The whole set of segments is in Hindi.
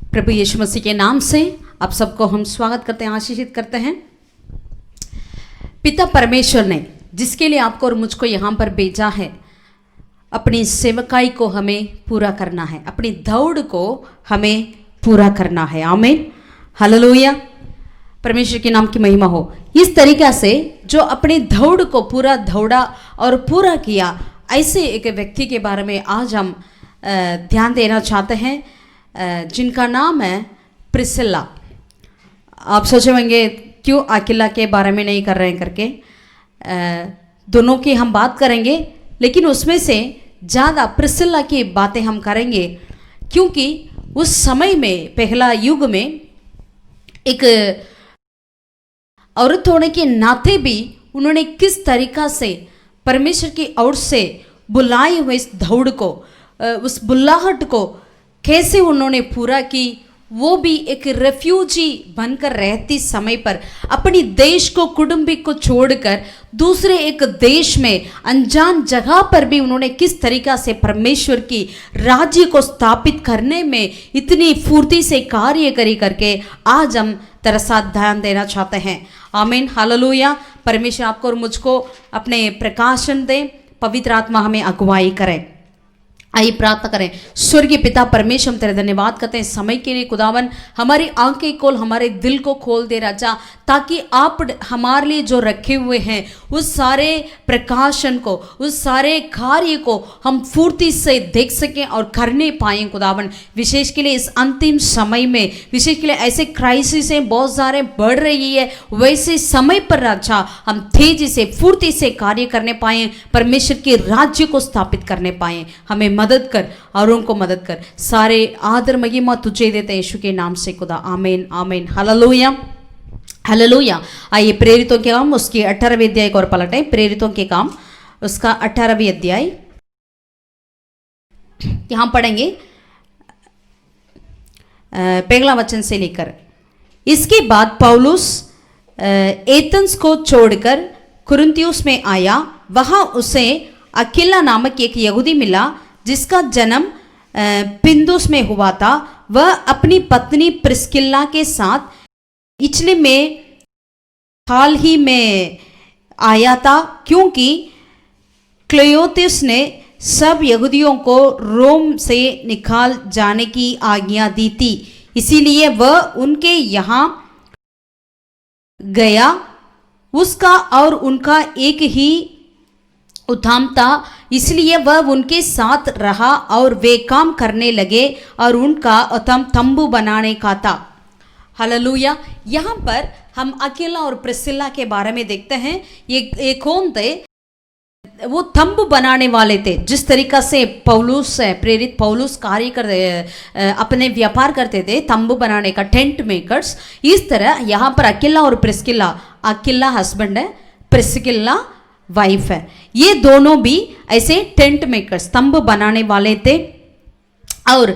प्रभु यीशु मसीह के नाम से आप सबको हम स्वागत करते हैं, आशीषित करते हैं। पिता परमेश्वर ने जिसके लिए आपको और मुझको यहाँ पर भेजा है, अपनी सेवकाई को हमें पूरा करना है, अपनी दौड़ को हमें पूरा करना है। आमीन, हालेलुया। परमेश्वर के नाम की महिमा हो। इस तरीक़ा से जो अपनी दौड़ को पूरा दौड़ा और पूरा किया, ऐसे एक व्यक्ति के बारे में आज हम ध्यान देना चाहते हैं, जिनका नाम है प्रिसिल्ला। आप सोचे होंगे क्यों अकिला के बारे में नहीं कर रहे हैं करके। दोनों की हम बात करेंगे, लेकिन उसमें से ज़्यादा प्रिसिल्ला की बातें हम करेंगे, क्योंकि उस समय में, पहला युग में, एक औरत होने के नाते भी उन्होंने किस तरीक़ा से परमेश्वर की ओर से बुलाए हुए इस दौड़ को, उस बुलाहट को कैसे उन्होंने पूरा की, वो भी एक रेफ्यूजी बनकर रहती समय पर अपनी देश को, कुटुंबिक को छोड़कर दूसरे एक देश में, अनजान जगह पर भी उन्होंने किस तरीक़ा से परमेश्वर की राज्य को स्थापित करने में इतनी फुर्ती से कार्य करी करके आज हम तेरा साथ ध्यान देना चाहते हैं। आमीन, हालेलुया। परमेश्वर आपको और मुझको अपने प्रकाशन दें, पवित्र आत्मा हमें अगुवाई करें। आइए प्रार्थना करें। स्वर्गीय पिता परमेश्वर, हम तेरे धन्यवाद करते हैं समय के लिए। खुदावन, हमारी आंखें खोल, हमारे दिल को खोल दे राजा, ताकि आप हमारे लिए जो रखे हुए हैं उस सारे प्रकाशन को, उस सारे कार्य को हम फुर्ती से देख सकें और करने पाएँ। खुदावन, विशेष के लिए इस अंतिम समय में, विशेष के लिए ऐसे क्राइसिस बहुत सारे बढ़ रही है, वैसे समय पर राजा हम तेजी से, फुर्ती से कार्य करने पाएँ, परमेश्वर के राज्य को स्थापित करने पाएँ। हमें मदद कर और उनको मदद कर। सारे आदर महिमा तुझे देते हैं यीशु के नाम से खुदा। आमीन, आमीन, हालेलुया, हालेलुया। आइए प्रेरितों के काम उसके 18वें अध्याय को और पलटें। प्रेरितों के काम उसका 18वां अध्याय यहां पढ़ेंगे, पहला वचन से लेकर। इसके बाद पौलुस एथेंस को छोड़कर कुरिन्थियुस में आया। वहां उसे अकिला नामक एक यहूदी मिला, जिसका जन्म पिंदुस में हुआ था। वह अपनी पत्नी प्रिस्किल्ला के साथ इटली में हाल ही में आया था, क्योंकि क्लेयोथिस ने सब यहूदियों को रोम से निकाल जाने की आज्ञा दी थी, इसीलिए वह उनके यहाँ गया। उसका और उनका एक ही उद्यम था, इसलिए वह उनके साथ रहा और वे काम करने लगे और उनका उद्यम तंबू बनाने का था। हालेलुया। यहाँ पर हम अकेला और प्रिसिल्ला के बारे में देखते हैं। ये कौन थे? वो तंबू बनाने वाले थे। जिस तरीका से पौलुस, प्रेरित पौलुस कार्य कर अपने व्यापार करते थे, तंबू बनाने का, टेंट मेकर्स, इस तरह यहाँ पर अकेला और प्रिस्किल्ला, अकेला हस्बैंड है, प्रिस्किल्ला वाइफ है, ये दोनों भी ऐसे टेंट मेकर्स, तंबू बनाने वाले थे। और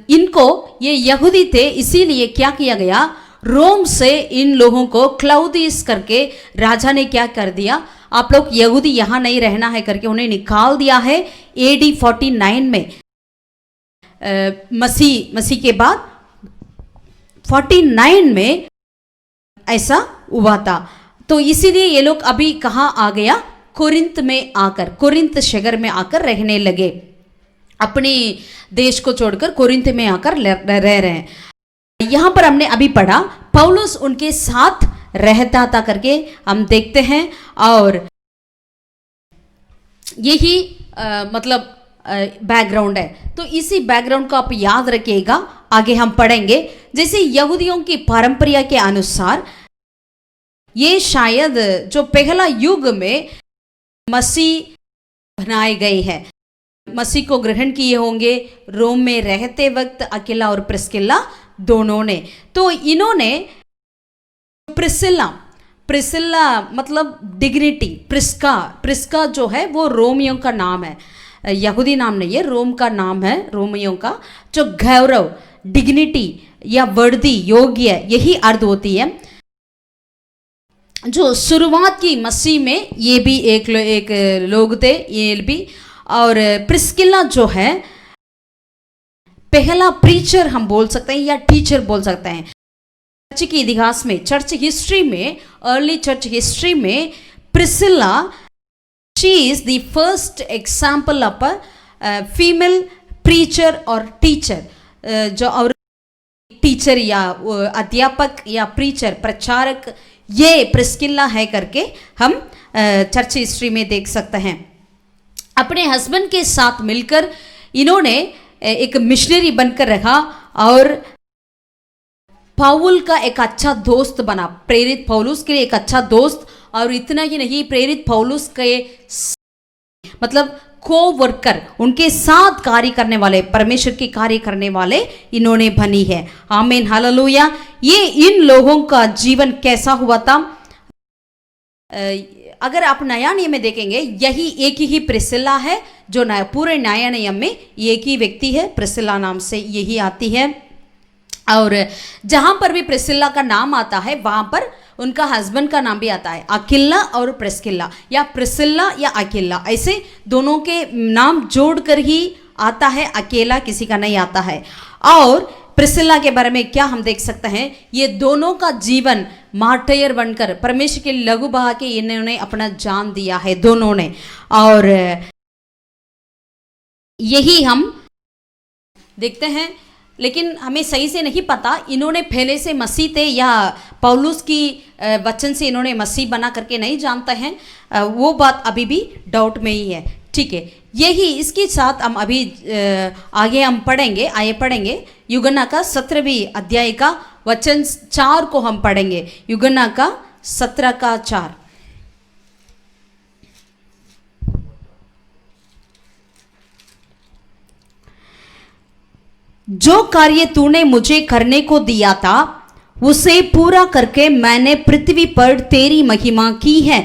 इनको, ये यहूदी थे, इसीलिए क्या किया गया, रोम से इन लोगों को क्लौदियस करके राजा ने क्या कर दिया, आप लोग यहूदी यहाँ नहीं रहना है करके उन्हें निकाल दिया है। AD 49 में, मसीह के बाद 49 में ऐसा हुआ था। तो इसीलिए ये लोग अभी कहाँ आ गया, कुरिन्थ में आकर, कुरिन्थ शहर में आकर रहने लगे। अपने देश को छोड़कर कुरिन्थ में आकर रह रहे हैं। यहाँ पर हमने अभी पढ़ा पौलुस उनके साथ रहता था करके हम देखते हैं। और यही मतलब बैकग्राउंड है। तो इसी बैकग्राउंड को आप याद रखिएगा, आगे हम पढ़ेंगे। जैसे यहूदियों की परंपरा के अनुसार ये शायद जो पहला युग में मसीह बनाए गए हैं, मसीह को ग्रहण किए होंगे रोम में रहते वक्त अकेला और प्रिस्किल्ला दोनों ने। तो इन्होंने प्रिसिल्ला मतलब डिग्निटी, प्रिस्का जो है वो रोमियों का नाम है, यहूदी नाम नहीं है, रोम का नाम है, रोमियों का। जो गौरव, डिग्निटी या वर्दी, योग्य, यही अर्थ होती है। जो शुरुआत की मसीह में ये भी एक लोग थे, ये भी। और प्रिस्किल्ला जो है पहला प्रीचर हम बोल सकते हैं या टीचर बोल सकते हैं। चर्च के इतिहास में, चर्च हिस्ट्री में, अर्ली चर्च हिस्ट्री में Priscilla, she is the first example of a female preacher और टीचर, जो और टीचर या अध्यापक या प्रीचर, प्रचारक, ये प्रिस्किल्ला है करके हम चर्च हिस्ट्री में देख सकते हैं। अपने हस्बैंड के साथ मिलकर इन्होंने एक मिशनरी बनकर रहा और पाउल का एक अच्छा दोस्त बना, प्रेरित पौलुस के लिए एक अच्छा दोस्त। और इतना ही नहीं, प्रेरित पौलुस के मतलब को वर्कर, उनके साथ कार्य करने वाले, परमेश्वर के कार्य करने वाले इन्होंने बनी है। आमीन, हालेलुया। ये इन लोगों का जीवन कैसा हुआ था? अगर आप नया नियम में देखेंगे, यही एक ही प्रिसिला है जो पूरे नया नियम में एक ही व्यक्ति है, प्रिसिला नाम से यही आती है। और जहाँ पर भी प्रिसिला का नाम आता है वहाँ पर उनका हस्बैंड का नाम भी आता है, अकिला और प्रिस्किल्ला, या प्रिसिला या अकिला, ऐसे दोनों के नाम जोड़कर ही आता है, अकेला किसी का नहीं आता है। और प्रिसिला के बारे में क्या हम देख सकते हैं? ये दोनों का जीवन मार्टायर बनकर परमेश्वर के लघु बहा के इन्होंने अपना जान दिया है, दोनों ने। और यही हम देखते हैं, लेकिन हमें सही से नहीं पता इन्होंने पहले से मसीह थे या पौलुस की वचन से इन्होंने मसीह बना करके नहीं जानते हैं, वो बात अभी भी डाउट में ही है। ठीक है, यही इसके साथ हम अभी आगे हम पढ़ेंगे यूहन्ना का 17वीं अध्याय का वचन 4 को हम पढ़ेंगे। यूहन्ना का 17 का 4। जो कार्य तूने मुझे करने को दिया था उसे पूरा करके मैंने पृथ्वी पर तेरी महिमा की है।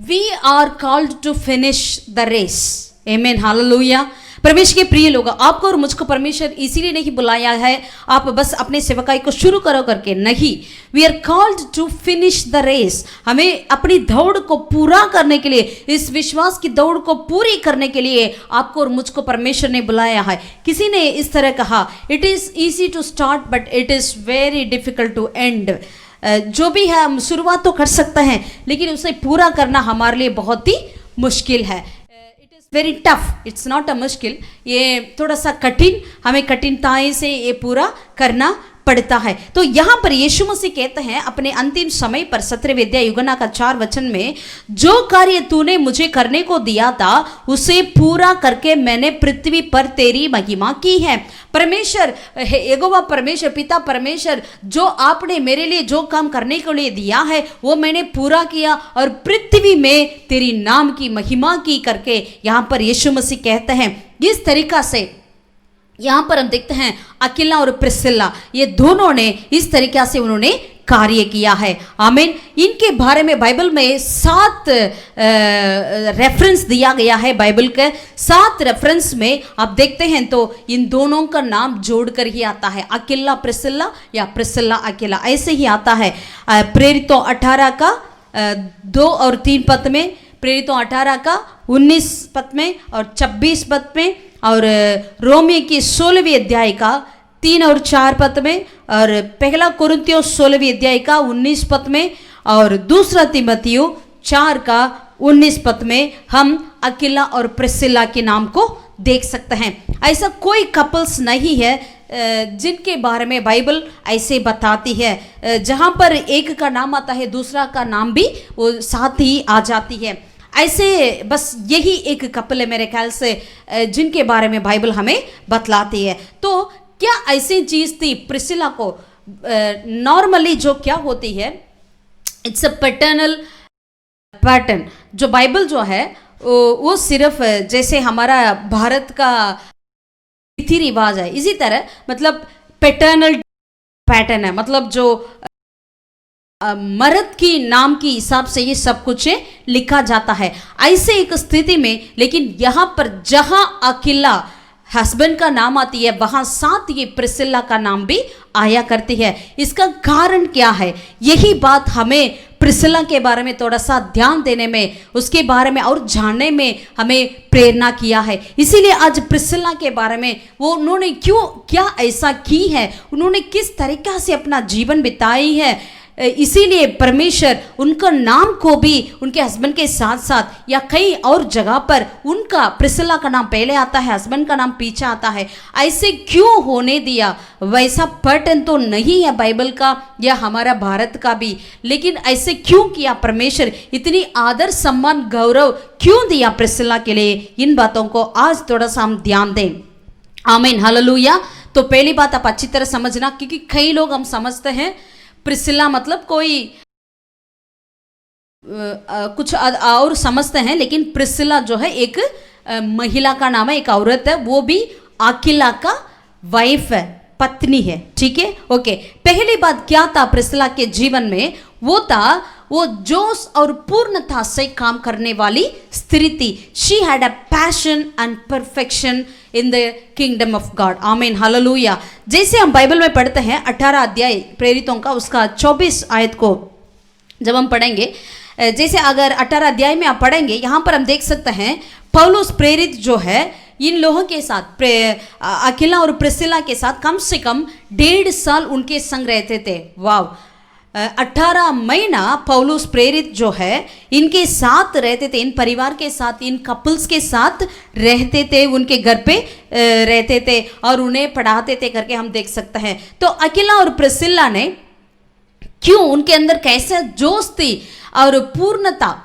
We are called to finish the race. Amen. Hallelujah. परमेश्वर के प्रिय लोग, आपको और मुझको परमेश्वर इसीलिए नहीं बुलाया है आप बस अपने सेवकाई को शुरू करो करके, नहीं। We are called to finish the race. हमें अपनी दौड़ को पूरा करने के लिए, इस विश्वास की दौड़ को पूरी करने के लिए आपको और मुझको परमेश्वर ने बुलाया है। किसी ने इस तरह कहा, it is easy to start but it is very difficult to end. जो भी है हम शुरुआत तो कर सकते हैं, लेकिन उसे पूरा करना हमारे लिए बहुत ही मुश्किल है। Very tough, it's not a मुश्किल, ये थोड़ा सा कठिन, हमें कठिनताएं से ये पूरा करना पड़ता है। तो यहाँ पर यीशु मसीह कहते हैं अपने अंतिम समय पर 17वें अध्याय यूहन्ना का 4 वचन में, जो कार्य तूने मुझे करने को दिया था उसे पूरा करके मैंने पृथ्वी पर तेरी महिमा की है। परमेश्वर, यहोवा परमेश्वर, पिता परमेश्वर, जो आपने मेरे लिए जो काम करने के लिए दिया है वो मैंने पूरा किया और पृथ्वी में तेरी नाम की महिमा की करके यहाँ पर यीशु मसीह कहते हैं। इस तरीका से यहाँ पर हम देखते हैं अकिला और प्रिस्किल्ला, ये दोनों ने इस तरीक़ा से उन्होंने कार्य किया है। आमीन। इनके बारे में बाइबल में 7 रेफरेंस दिया गया है। बाइबल के 7 रेफरेंस में आप देखते हैं तो इन दोनों का नाम जोड़कर ही आता है, अकिला प्रिस्किल्ला या प्रिस्किल्ला अकिला, ऐसे ही आता है। प्रेरितों 18 का 2 और 3 पद में, प्रेरितों 18 का 19 पद में और 26 पद में, और रोमियो की 16वीं अध्याय का 3 और 4 पद में, और पहला कुरिन्थियों 16वीं अध्याय का 19 पद में, और दूसरा तीमुथियों 4 का 19 पद में हम अकिला और प्रिस्किल्ला के नाम को देख सकते हैं। ऐसा कोई कपल्स नहीं है जिनके बारे में बाइबल ऐसे बताती है, जहाँ पर एक का नाम आता है दूसरा का नाम भी वो साथ ही आ जाती है। ऐसे बस यही एक कपल है मेरे ख्याल से जिनके बारे में बाइबल हमें बतलाती है। तो क्या ऐसी चीज़ थी प्रिस्किल्ला को? नॉर्मली जो क्या होती है, इट्स अ पैटर्नल पैटर्न। जो बाइबल जो है वो सिर्फ जैसे हमारा भारत का रीति रिवाज है, इसी तरह मतलब पैटर्नल पैटर्न है, मतलब जो मर्द की नाम के हिसाब से ये सब कुछ लिखा जाता है। ऐसे एक स्थिति में, लेकिन यहाँ पर जहाँ अकिला हस्बैंड का नाम आती है वहाँ साथ ये प्रिस्किल्ला का नाम भी आया करती है। इसका कारण क्या है? यही बात हमें प्रिसिला के बारे में थोड़ा सा ध्यान देने में, उसके बारे में और जानने में हमें प्रेरणा किया है। इसीलिए आज प्रिसिला के बारे में वो उन्होंने क्यों क्या ऐसा की है, उन्होंने किस तरीका से अपना जीवन बिताई है, इसीलिए परमेश्वर उनका नाम को भी उनके हस्बैंड के साथ साथ या कई और जगह पर उनका प्रिसिला का नाम पहले आता है, हस्बैंड का नाम पीछे आता है। ऐसे क्यों होने दिया? वैसा पैटर्न तो नहीं है बाइबल का या हमारा भारत का भी, लेकिन ऐसे क्यों किया परमेश्वर? इतनी आदर सम्मान गौरव क्यों दिया प्रिसिला के लिए? इन बातों को आज थोड़ा सा हम ध्यान दें। आमीन, हालेलुया। तो पहली बात आप अच्छी तरह समझना, क्योंकि कई लोग हम समझते हैं प्रिसिला मतलब कोई कुछ और समझते हैं, लेकिन प्रिसिला जो है एक महिला का नाम है, एक औरत है, वो भी आकिला का वाइफ है, पत्नी है। ठीक है, ओके। पहली बात क्या था प्रिसिला के जीवन में? वो था वो जोश और पूर्णता से काम करने वाली स्त्री थी। She had a passion and perfection in the kingdom of God. Amen, hallelujah. जैसे हम बाइबल में पढ़ते हैं 18 अध्याय प्रेरितों का, उसका 24 आयत को जब हम पढ़ेंगे, जैसे अगर 18 अध्याय में आप पढ़ेंगे, यहाँ पर हम देख सकते हैं पौलुस प्रेरित जो है इन लोगों के साथ, अकिला और प्रिसिला के साथ कम से कम 1.5 साल उनके संग रहते थे। वाव, 18 महीना पौलुस प्रेरित जो है इनके साथ रहते थे, इन परिवार के साथ, इन कपल्स के साथ रहते थे, उनके घर पे रहते थे और उन्हें पढ़ाते थे करके हम देख सकते हैं। तो अकिला और प्रिसिला ने क्यों, उनके अंदर कैसे जोश थी और पूर्णता,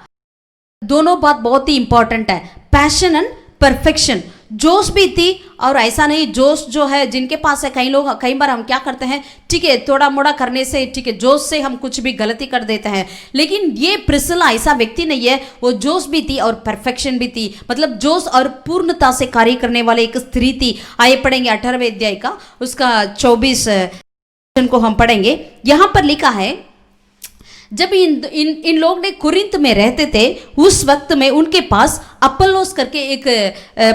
दोनों बात बहुत ही इंपॉर्टेंट है। पैशन एंड परफेक्शन, जोश भी थी, और ऐसा नहीं जोश जो है जिनके पास है, कई लोग कई बार हम क्या करते हैं, ठीक है थोड़ा मोड़ा करने से, ठीक है जोश से हम कुछ भी गलती कर देते हैं, लेकिन ये प्रिसिला ऐसा व्यक्ति नहीं है, वो जोश भी थी और परफेक्शन भी थी, मतलब जोश और पूर्णता से कार्य करने वाले एक स्त्री थी। आइए पढ़ेंगे 18वें अध्याय का उसका 24 को हम पढ़ेंगे। यहां पर लिखा है, जब इन लोग ने कुरिन्थ में रहते थे, उस वक्त में उनके पास अपोलोस करके एक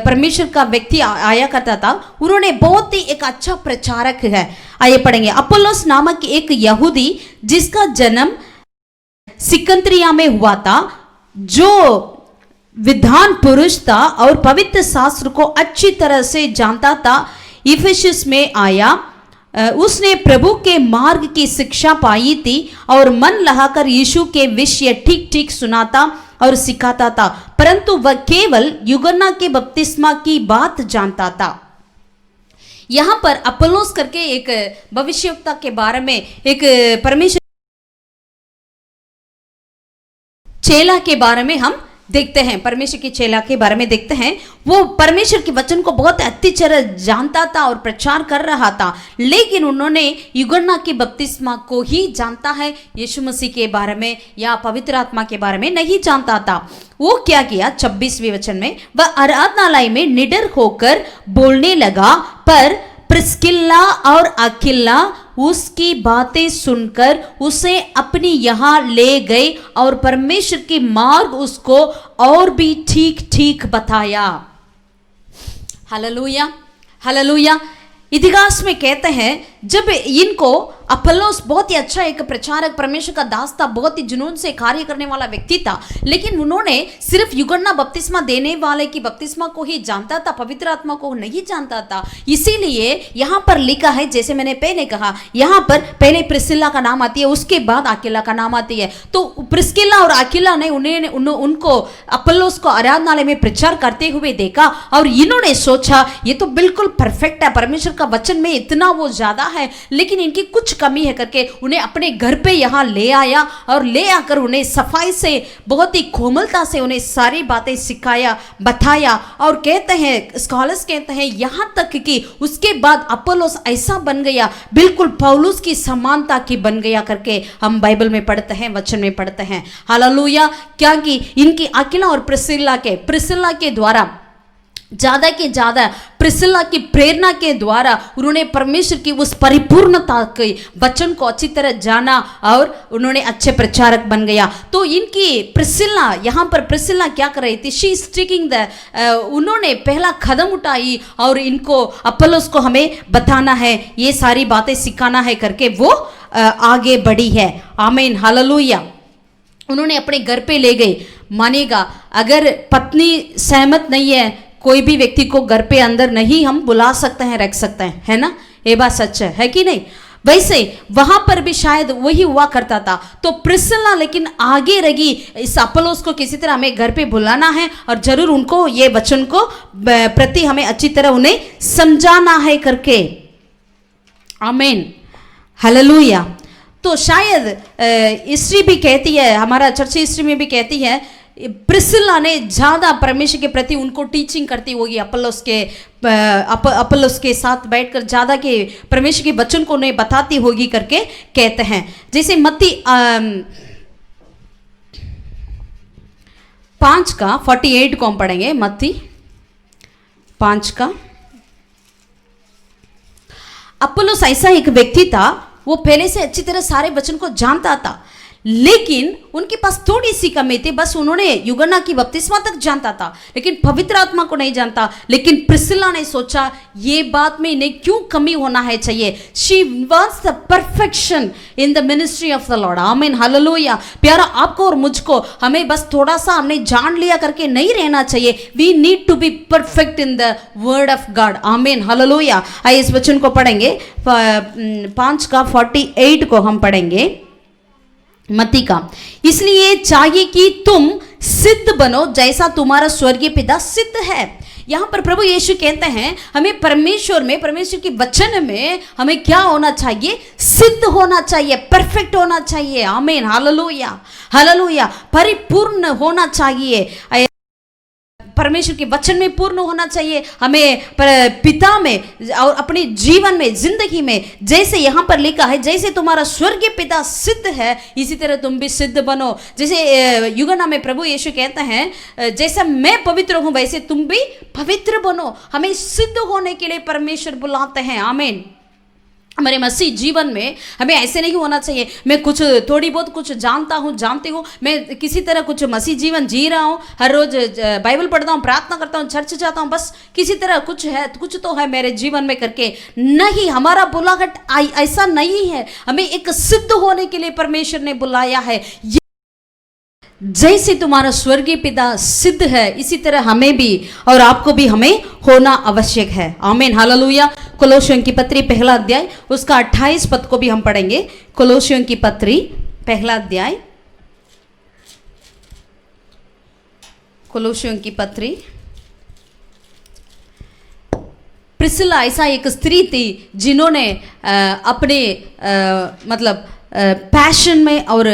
परमेश्वर का व्यक्ति आया करता था। उन्होंने बहुत ही एक अच्छा प्रचारक है। आइए पढ़ेंगे। अपोलोस नामक एक यहूदी जिसका जन्म सिकंदरिया में हुआ था, जो विद्वान पुरुष था और पवित्र शास्त्र को अच्छी तरह से जानता था, इफिसस में आया। उसने प्रभु के मार्ग की शिक्षा पाई थी और मन लगाकर यीशु के विषय ठीक ठीक सुनाता और सिखाता था, परंतु वह केवल यूहन्ना के बपतिस्मा की बात जानता था। यहां पर अपोलोस करके एक भविष्यवक्ता के बारे में, एक परमेश्वर चेला के बारे में हम देखते हैं, परमेश्वर के चेला के बारे में देखते हैं। वो परमेश्वर के वचन को बहुत अच्छी तरह जानता था और प्रचार कर रहा था, लेकिन उन्होंने यूहन्ना के बपतिस्मा को ही जानता है, यीशु मसीह के बारे में या पवित्र आत्मा के बारे में नहीं जानता था। वो क्या किया? 26वें वचन में, वह आराधनालय में निडर होकर बोलने लगा, पर प्रिस्किल्ला और अकिला उसकी बातें सुनकर उसे अपनी यहाँ ले गए और परमेश्वर की मार्ग उसको और भी ठीक ठीक बताया। Hallelujah, hallelujah. इतिहास में कहते हैं जब इनको अपोलोस बहुत ही अच्छा एक प्रचारक, परमेश्वर का दास था, बहुत ही जुनून से कार्य करने वाला व्यक्ति था, लेकिन उन्होंने सिर्फ यूहन्ना बपतिस्मा देने वाले की बपतिस्मा को ही जानता था, पवित्र आत्मा को नहीं जानता था। इसीलिए यहाँ पर लिखा है, जैसे मैंने पहले कहा, यहाँ पर पहले प्रिस्किल्ला का नाम आती है, उसके बाद अकिला का नाम आती है। तो प्रिस्किल्ला और अकिला ने उनको अपोलोस को आराधनालय में प्रचार करते हुए देखा और इन्होंने सोचा ये तो बिल्कुल परफेक्ट है, परमेश्वर का वचन में इतना वो ज्यादा है, लेकिन इनकी कुछ कमी है करके उन्हें अपने घर पे यहाँ ले आया और ले आकर उन्हें सफाई से, बहुत ही कोमलता से उन्हें सारी बातें सिखाया, बताया। और कहते हैं, स्कॉलर्स कहते हैं यहाँ तक कि उसके बाद अपोलोस ऐसा बन गया, बिल्कुल पौलुस की समानता की बन गया करके हम बाइबल में पढ़ते हैं, वचन में पढ़ते हैं। हालेलुया। क्या कि इनकी अकिला और प्रिस्किल्ला के द्वारा ज्यादा के ज्यादा प्रिस्किल्ला की प्रेरणा के द्वारा उन्होंने परमेश्वर की उस परिपूर्णता के वचन को अच्छी तरह जाना और उन्होंने अच्छे प्रचारक बन गया। तो इनकी प्रिस्किल्ला, यहाँ पर प्रिस्किल्ला क्या कर रही थी? शी स्टिकिंग द, उन्होंने पहला कदम उठाई और इनको अपोलोस को हमें बताना है, ये सारी बातें सिखाना है करके वो आगे बढ़ी है। आमीन, हालेलुया। उन्होंने अपने घर पे ले गए। मानेगा, अगर पत्नी सहमत नहीं है, कोई भी व्यक्ति को घर पे अंदर नहीं हम बुला सकते हैं, रख सकते हैं, है ना? ये बात सच है कि नहीं? वैसे वहां पर भी शायद वही हुआ करता था। तो प्रिस्किला लेकिन आगे रही, इस अपोलोस को किसी तरह हमें घर पे बुलाना है और जरूर उनको ये वचन को प्रति हमें अच्छी तरह उन्हें समझाना है करके। आमीन, हालेलुया। तो शायद हिस्ट्री भी कहती है, हमारा चर्च हिस्ट्री में भी कहती है, प्रिस्किला ने ज़्यादा परमेश्वर के प्रति उनको टीचिंग करती होगी, अपोलोस के साथ बैठकर ज़्यादा के परमेश्वर के वचन को उन्हें बताती होगी करके कहते हैं। जैसे मत्ती 5:48 को हम पढ़ेंगे। मत्ती 5। अपोलोस ऐसा एक व्यक्ति था, वो पहले से अच्छी तरह सारे वचन को जानता था, लेकिन उनके पास थोड़ी सी कमी थी। बस उन्होंने यूहन्ना की बपतिस्मा तक जानता था, लेकिन पवित्र आत्मा को नहीं जानता। लेकिन प्रिस्किला ने सोचा ये बात में इन्हें क्यों कमी होना है चाहिए। She wants the perfection in the ministry of the Lord. आमीन, हालेलुया। प्यारा, आपको और मुझको हमें बस थोड़ा सा हमने जान लिया करके नहीं रहना चाहिए। We need to be perfect in the word of God. Amen, hallelujah. आइए इस वचन को पढ़ेंगे, 5:48 को हम पढ़ेंगे मत्ती का। इसलिए चाहिए कि तुम सिद्ध बनो जैसा तुम्हारा स्वर्गीय पिता सिद्ध है। यहां पर प्रभु यीशु कहते हैं हमें परमेश्वर में, परमेश्वर के वचन में हमें क्या होना चाहिए? सिद्ध होना चाहिए, परफेक्ट होना चाहिए। आमीन, हालेलुया, हालेलुया। परिपूर्ण होना चाहिए, परमेश्वर के वचन में पूर्ण होना चाहिए। हमें पिता में और अपने जीवन में, जिंदगी में, जैसे यहाँ पर लिखा है, जैसे तुम्हारा स्वर्गीय पिता सिद्ध है इसी तरह तुम भी सिद्ध बनो। जैसे यूहन्ना में प्रभु यीशु कहते हैं जैसा मैं पवित्र हूँ वैसे तुम भी पवित्र बनो। हमें सिद्ध होने के लिए परमेश्वर बुलाते हैं। आमीन। हमारे मसीह जीवन में हमें ऐसे नहीं होना चाहिए मैं कुछ थोड़ी बहुत कुछ जानती हूँ, मैं किसी तरह कुछ मसीह जीवन जी रहा हूँ, हर रोज बाइबल पढ़ता हूँ, प्रार्थना करता हूँ, चर्च जाता हूँ, बस किसी तरह कुछ है, कुछ तो है मेरे जीवन में करके नहीं। हमारा बुलाहट ऐसा नहीं है। हमें एक सिद्ध होने के लिए परमेश्वर ने बुलाया है। जैसे तुम्हारा स्वर्गीय पिता सिद्ध है इसी तरह हमें भी और आपको भी हमें होना आवश्यक है। आमीन, हालेलुया। कोलोसियों की पत्री 1 अध्याय उसका 28 पद को भी हम पढ़ेंगे। कोलोसियों की पत्री 1 अध्याय, कोलोसियों की पत्री। प्रिस्किला ऐसा एक स्त्री थी जिन्होंने अपने मतलब पैशन में और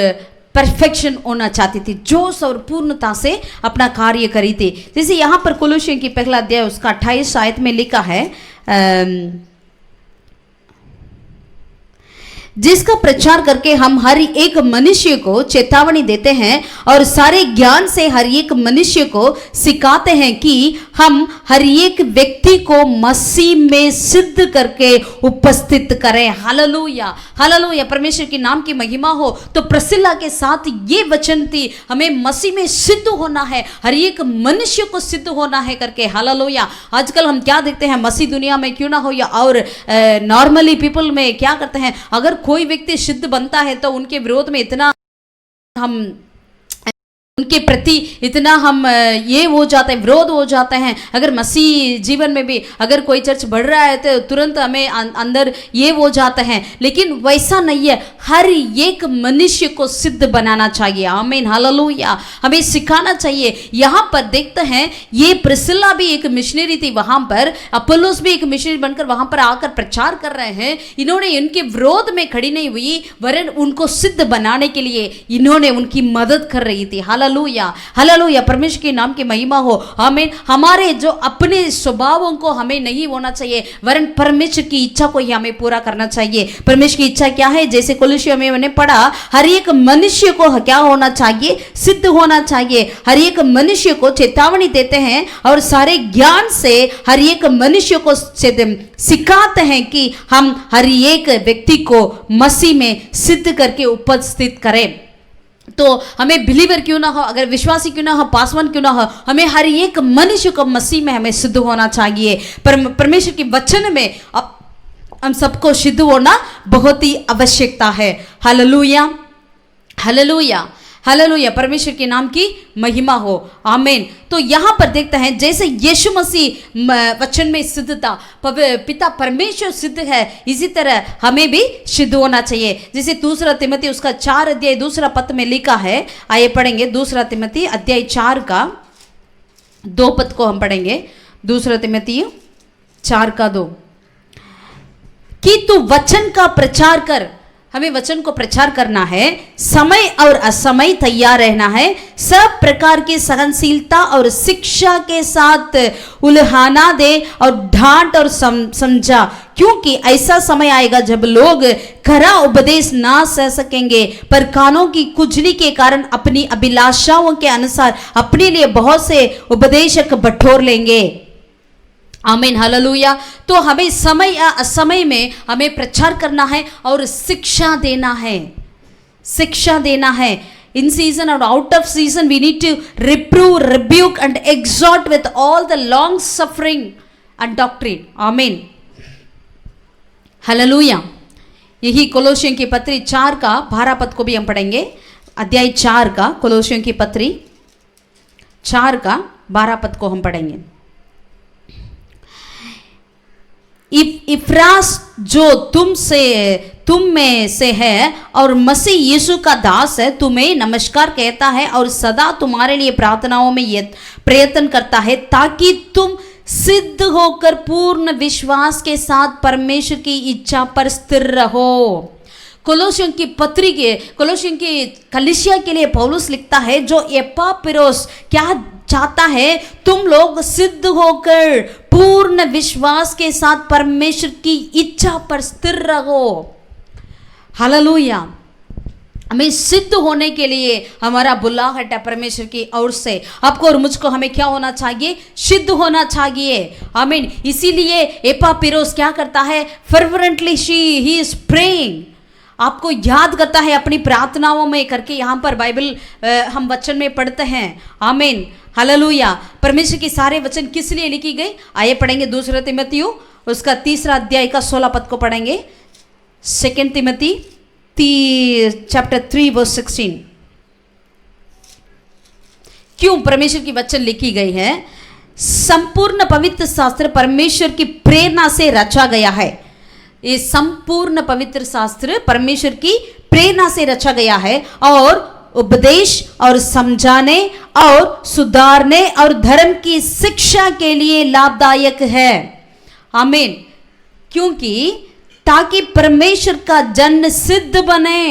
परफेक्शन होना चाहती थी, जोश और पूर्णता से अपना कार्य करी थी। जैसे यहाँ पर कोलोसियों की 1 अध्याय उसका 28 आयत में लिखा है, जिसका प्रचार करके हम हर एक मनुष्य को चेतावनी देते हैं और सारे ज्ञान से हर एक मनुष्य को सिखाते हैं कि हम हर एक व्यक्ति को मसीह में सिद्ध करके उपस्थित करें। Hallelujah, hallelujah. परमेश्वर के नाम की महिमा हो। तो प्रिस्किला के साथ ये वचन थी, हमें मसीह में सिद्ध होना है, हर एक मनुष्य को सिद्ध होना है करके। हालेलुया। आजकल हम क्या देखते हैं, मसीह दुनिया में क्यों ना हो या और नॉर्मली पीपल में क्या करते हैं, अगर कोई व्यक्ति सिद्ध बनता है तो उनके विरोध में इतना हम उनके प्रति इतना हम ये हो जाते हैं, विरोध हो जाते हैं। अगर मसीह जीवन में भी अगर कोई चर्च बढ़ रहा है तो तुरंत हमें अंदर ये हो जाता है, लेकिन वैसा नहीं है। हर एक मनुष्य को सिद्ध बनाना चाहिए। आमीन, हालेलुया। हमें सिखाना चाहिए। यहाँ पर देखते हैं ये प्रिस्किला भी एक मिशनरी थी, वहाँ पर अपोलोस भी एक मिशनरी बनकर वहाँ पर आकर प्रचार कर रहे हैं। इन्होंने इनके विरोध में खड़ी नहीं हुई, वरन उनको सिद्ध बनाने के लिए इन्होंने उनकी मदद कर रही थी। Hallelujah, hallelujah. परमेश्वर के नाम की महिमा हो। आमीन। हमारे जो अपने स्वभावों को हमें नहीं होना चाहिए, वरन परमेश्वर की इच्छा को ही हमें पूरा करना चाहिए। परमेश्वर की इच्छा क्या है? जैसे कोलोसियों में मैंने पढ़ा, हर एक मनुष्य को क्या होना चाहिए? सिद्ध होना चाहिए। हर एक मनुष्य को चेतावनी देते हैं और सारे ज्ञान से हर एक मनुष्य को सिखाते हैं कि हम हर एक व्यक्ति को मसीह में सिद्ध करके उपस्थित करें। तो हमें बिलीवर क्यों ना हो, अगर विश्वासी क्यों ना हो, पासवान क्यों ना हो, हमें हर एक मनुष्य को मसीह में हमें सिद्ध होना चाहिए। परमेश्वर के वचन में हम सबको सिद्ध होना बहुत ही आवश्यकता है। हालेलुया, हालेलुया, हालेलुया, परमेश्वर के नाम की महिमा हो, आमीन। तो यहाँ पर देखते हैं जैसे यीशु मसीह वचन में सिद्ध था, पिता परमेश्वर सिद्ध है, इसी तरह हमें भी सिद्ध होना चाहिए। जैसे दूसरा तिमोथी उसका 4 अध्याय दूसरा पद में लिखा है, आइए पढ़ेंगे। दूसरा तिमोथी अध्याय 4 का 2 पद को हम पढ़ेंगे। दूसरा तिमोथी 4 का 2, कि तू वचन का प्रचार कर, हमें वचन को प्रचार करना है, समय और असमय तैयार रहना है, सब प्रकार की सहनशीलता और शिक्षा के साथ उल्हाना दे और डांट और समझा, क्योंकि ऐसा समय आएगा जब लोग खरा उपदेश ना सह सकेंगे, पर कानों की कुचली के कारण अपनी अभिलाषाओं के अनुसार अपने लिए बहुत से उपदेशक बटोर लेंगे। आमीन, हालेलुया। तो हमें समय या असमय में हमें प्रचार करना है और शिक्षा देना है, शिक्षा देना है। इन सीजन और out of season we need to reprove, rebuke and exhort with all the long suffering and doctrine. आमीन, हालेलुया। यही कोलोसियों की पत्री 4 का 12 पद को भी हम पढ़ेंगे। अध्याय 4 का, कोलोसियों की पत्री 4 का 12 पद को हम पढ़ेंगे। इफ्रास जो तुम में से है और मसीह यीशु का दास है, तुम्हें नमस्कार कहता है और सदा तुम्हारे लिए प्रार्थनाओं में ये प्रयत्न करता है, ताकि तुम सिद्ध होकर पूर्ण विश्वास के साथ परमेश्वर की इच्छा पर स्थिर रहो। कोलोसियों की पत्री के, कोलोसियों की कलीसिया के लिए पौलुस लिखता है, जो एपाफ्रोदितुस क्या चाहता है, तुम लोग सिद्ध होकर पूर्ण विश्वास के साथ परमेश्वर की इच्छा पर स्थिर रहो। हालेलुया। हमें सिद्ध होने के लिए हमारा बुलाहट है परमेश्वर की ओर से। आपको और मुझको हमें क्या होना चाहिए? सिद्ध होना चाहिए। आमीन। इसीलिए एपाफ्रोदितुस क्या करता है? फर्वेंटली ही इज प्रेइंग, आपको याद करता है अपनी प्रार्थनाओं में करके। यहाँ पर बाइबल हम वचन में पढ़ते हैं। आमीन, हालेलुया। परमेश्वर की सारे वचन किस लिए लिखी गई? आइए पढ़ेंगे दूसरा तिमोथी उसका 3 अध्याय का 16 पद को पढ़ेंगे। 2 तिमोथी चैप्टर 3 वर्स 16। क्यों परमेश्वर की वचन लिखी गई है? संपूर्ण पवित्र शास्त्र परमेश्वर की प्रेरणा से रचा गया है। ये संपूर्ण पवित्र शास्त्र परमेश्वर की प्रेरणा से रचा गया है और उपदेश और समझाने और सुधारने और धर्म की शिक्षा के लिए लाभदायक है। आमीन। क्योंकि ताकि परमेश्वर का जन सिद्ध बने।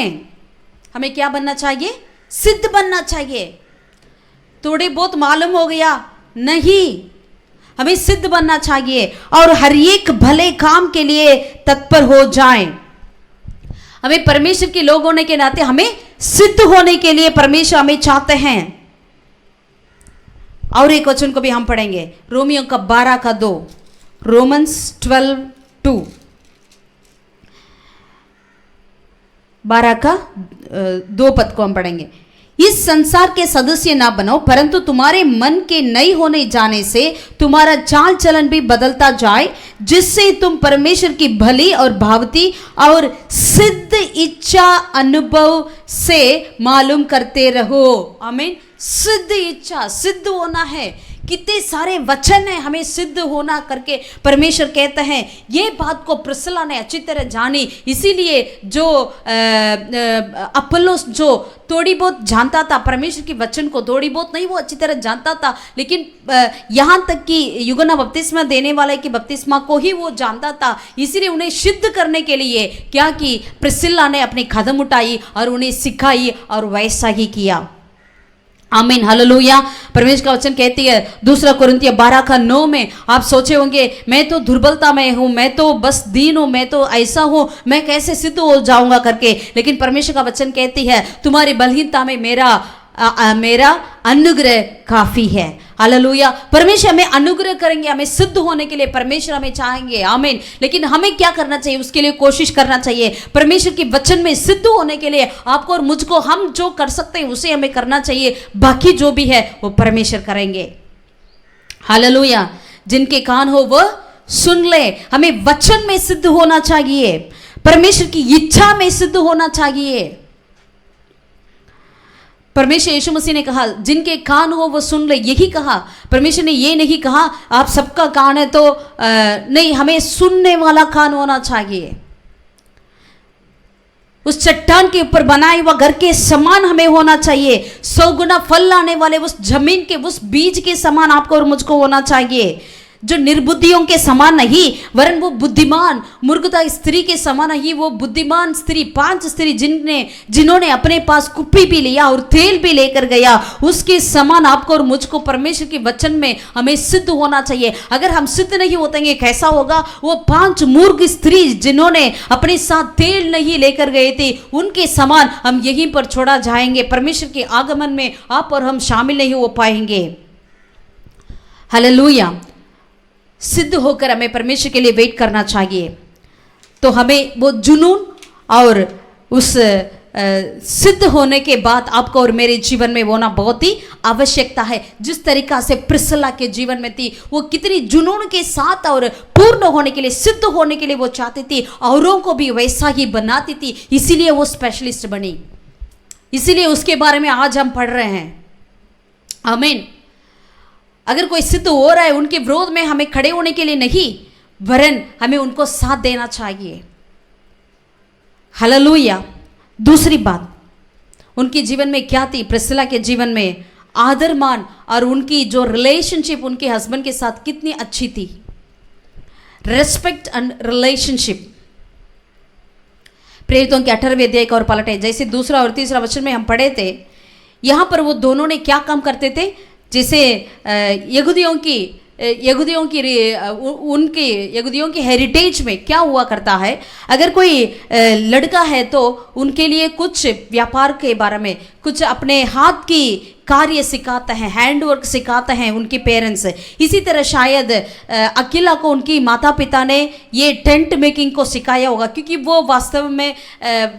हमें क्या बनना चाहिए? सिद्ध बनना चाहिए। थोड़े बहुत मालूम हो गया नहीं, हमें सिद्ध बनना चाहिए और हर एक भले काम के लिए तत्पर हो जाएं। हमें परमेश्वर के लोग होने के नाते हमें सिद्ध होने के लिए परमेश्वर हमें चाहते हैं। और एक वचन को भी हम पढ़ेंगे, रोमियो का 12 का 2, रोमन्स 12:2, 12 का 2 पद को हम पढ़ेंगे। इस संसार के सदस्य ना बनो, परंतु तुम्हारे मन के नए होने जाने से तुम्हारा चाल चलन भी बदलता जाए, जिससे तुम परमेश्वर की भली और भावती और सिद्ध इच्छा अनुभव से मालूम करते रहो। आमीन। सिद्ध इच्छा, सिद्ध होना है। कितने सारे वचन है हमें सिद्ध होना करके परमेश्वर कहते हैं। ये बात को प्रिस्किला ने अच्छी तरह जानी, इसीलिए जो अपोलोस जो थोड़ी बहुत जानता था परमेश्वर की वचन को, थोड़ी बहुत नहीं, वो अच्छी तरह जानता था, लेकिन यहाँ तक कि यूहन्ना बपतिस्मा देने वाले की बपतिस्मा को ही वो जानता था। इसीलिए उन्हें सिद्ध करने के लिए क्या कि प्रिस्किला ने अपनी कदम उठाई और उन्हें सिखाई और वैसा ही किया। आमीन, हालेलुया। परमेश्वर का वचन कहती है 2 कुरिन्थियों 12 का 9 में, आप सोचे होंगे मैं तो दुर्बलता में हूँ, मैं तो बस दीन हूँ, मैं तो ऐसा हूँ, मैं कैसे सिद्ध हो जाऊंगा करके। लेकिन परमेश्वर का वचन कहती है तुम्हारी बलहीनता में मेरा अनुग्रह काफी है। हालेलुया। परमेश्वर हमें अनुग्रह करेंगे, हमें सिद्ध होने के लिए परमेश्वर हमें चाहेंगे। आमीन। लेकिन हमें क्या करना चाहिए? उसके लिए कोशिश करना चाहिए। परमेश्वर के वचन में सिद्ध होने के लिए आपको और मुझको हम जो कर सकते हैं उसे हमें करना चाहिए, बाकी जो भी है वो परमेश्वर करेंगे। हालेलुया। जिनके कान हो वह सुन ले। हमें वचन में सिद्ध होना चाहिए, परमेश्वर की इच्छा में सिद्ध होना चाहिए। परमेश्वर यीशु मसीह ने कहा जिनके कान हो वो सुन ले, यही कहा। परमेश्वर ने ये नहीं कहा आप सबका कान है तो नहीं, हमें सुनने वाला कान होना चाहिए। उस चट्टान के ऊपर बनाए हुआ घर के समान हमें होना चाहिए। 100 गुना फल लाने वाले उस जमीन के, उस बीज के समान आपको और मुझको होना चाहिए, जो निर्बुद्धियों के समान नहीं, वरन वो बुद्धिमान मूर्खता स्त्री के समान नहीं, वो बुद्धिमान स्त्री, 5 स्त्री जिन्होंने अपने पास कुप्पी भी लिया और तेल भी लेकर गया, उसके समान आपको और मुझको परमेश्वर के वचन में हमें सिद्ध होना चाहिए। अगर हम सिद्ध नहीं होते कैसा होगा? वो 5 मूर्ख स्त्री जिन्होंने अपने साथ तेल नहीं लेकर गए थे, उनके समान हम यहीं पर छोड़ा जाएंगे। परमेश्वर के आगमन में आप और हम शामिल नहीं हो पाएंगे। हालेलुया। सिद्ध होकर हमें परमेश्वर के लिए वेट करना चाहिए। तो हमें वो जुनून और उस सिद्ध होने के बाद आपको और मेरे जीवन में होना बहुत ही आवश्यकता है। जिस तरीका से प्रिस्किला के जीवन में थी, वो कितनी जुनून के साथ और पूर्ण होने के लिए, सिद्ध होने के लिए वो चाहती थी, औरों को भी वैसा ही बनाती थी, इसीलिए वो स्पेशलिस्ट बनी। इसीलिए उसके बारे में आज हम पढ़ रहे हैं। आमीन। अगर कोई सिद्ध हो रहा है, उनके विरोध में हमें खड़े होने के लिए नहीं, वरन हमें उनको साथ देना चाहिए। हालेलुया। दूसरी बात उनके जीवन में क्या थी? प्रिस्किला के जीवन में आदर मान और उनकी जो रिलेशनशिप उनके हस्बैंड के साथ कितनी अच्छी थी। Respect and relationship. प्रेरितों के 18वें अध्याय और पलटे, जैसे 2 और 3 वचन में हम पढ़े थे, यहां पर वो दोनों ने क्या काम करते थे? जैसे यहूदियों की हेरिटेज में क्या हुआ करता है, अगर कोई लड़का है तो उनके लिए कुछ व्यापार के बारे में, कुछ अपने हाथ की कार्य सिखाते हैं, हैंडवर्क सिखाते हैं उनके पेरेंट्स। इसी तरह शायद अकीला को उनकी माता पिता ने ये टेंट मेकिंग को सिखाया होगा, क्योंकि वो वास्तव में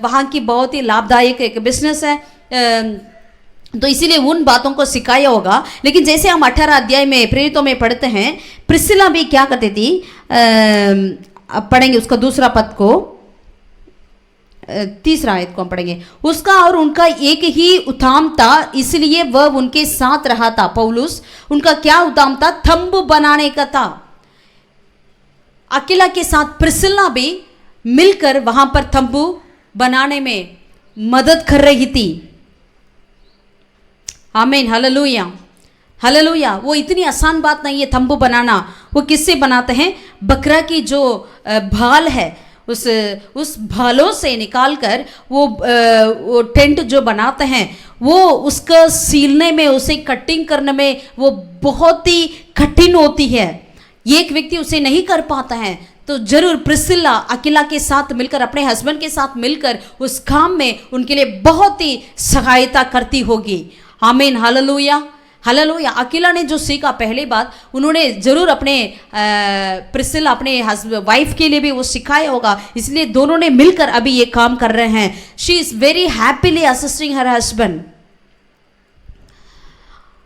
वहाँ की बहुत ही लाभदायक एक बिजनेस है, तो इसीलिए उन बातों को सिखाया होगा। लेकिन जैसे हम 18 अध्याय में प्रेरितों में पढ़ते हैं, प्रिस्किला भी क्या करती थी, अब पढ़ेंगे उसका 2 पद को, 3 आयत को हम पढ़ेंगे। उसका और उनका एक ही उद्यम था, इसलिए वह उनके साथ रहा था। पौलुस, उनका क्या उद्यम था? तंबू बनाने का था। अकीला के साथ प्रिस्किला भी मिलकर वहां पर तंबू बनाने में मदद कर रही थी। आमीन। हालेलुया। हालेलुया। वो इतनी आसान बात नहीं है तंबू बनाना। वो किससे बनाते हैं? बकरा की जो भाल है, उस भालों से निकालकर वो टेंट जो बनाते हैं, वो उसका सीलने में, उसे कटिंग करने में वो बहुत ही कठिन होती है। एक व्यक्ति उसे नहीं कर पाता है, तो जरूर प्रिस्किला अकीला के साथ मिलकर, अपने हस्बैंड के साथ मिलकर उस काम में उनके लिए बहुत ही सहायता करती होगी। आमीन। हालेलुया। हालेलुया। अकीला ने जो सीखा, पहली बात उन्होंने जरूर अपने प्रिस्किला, अपने वाइफ के लिए भी वो सिखाया होगा, इसलिए दोनों ने मिलकर अभी ये काम कर रहे हैं। She is very happily assisting her husband.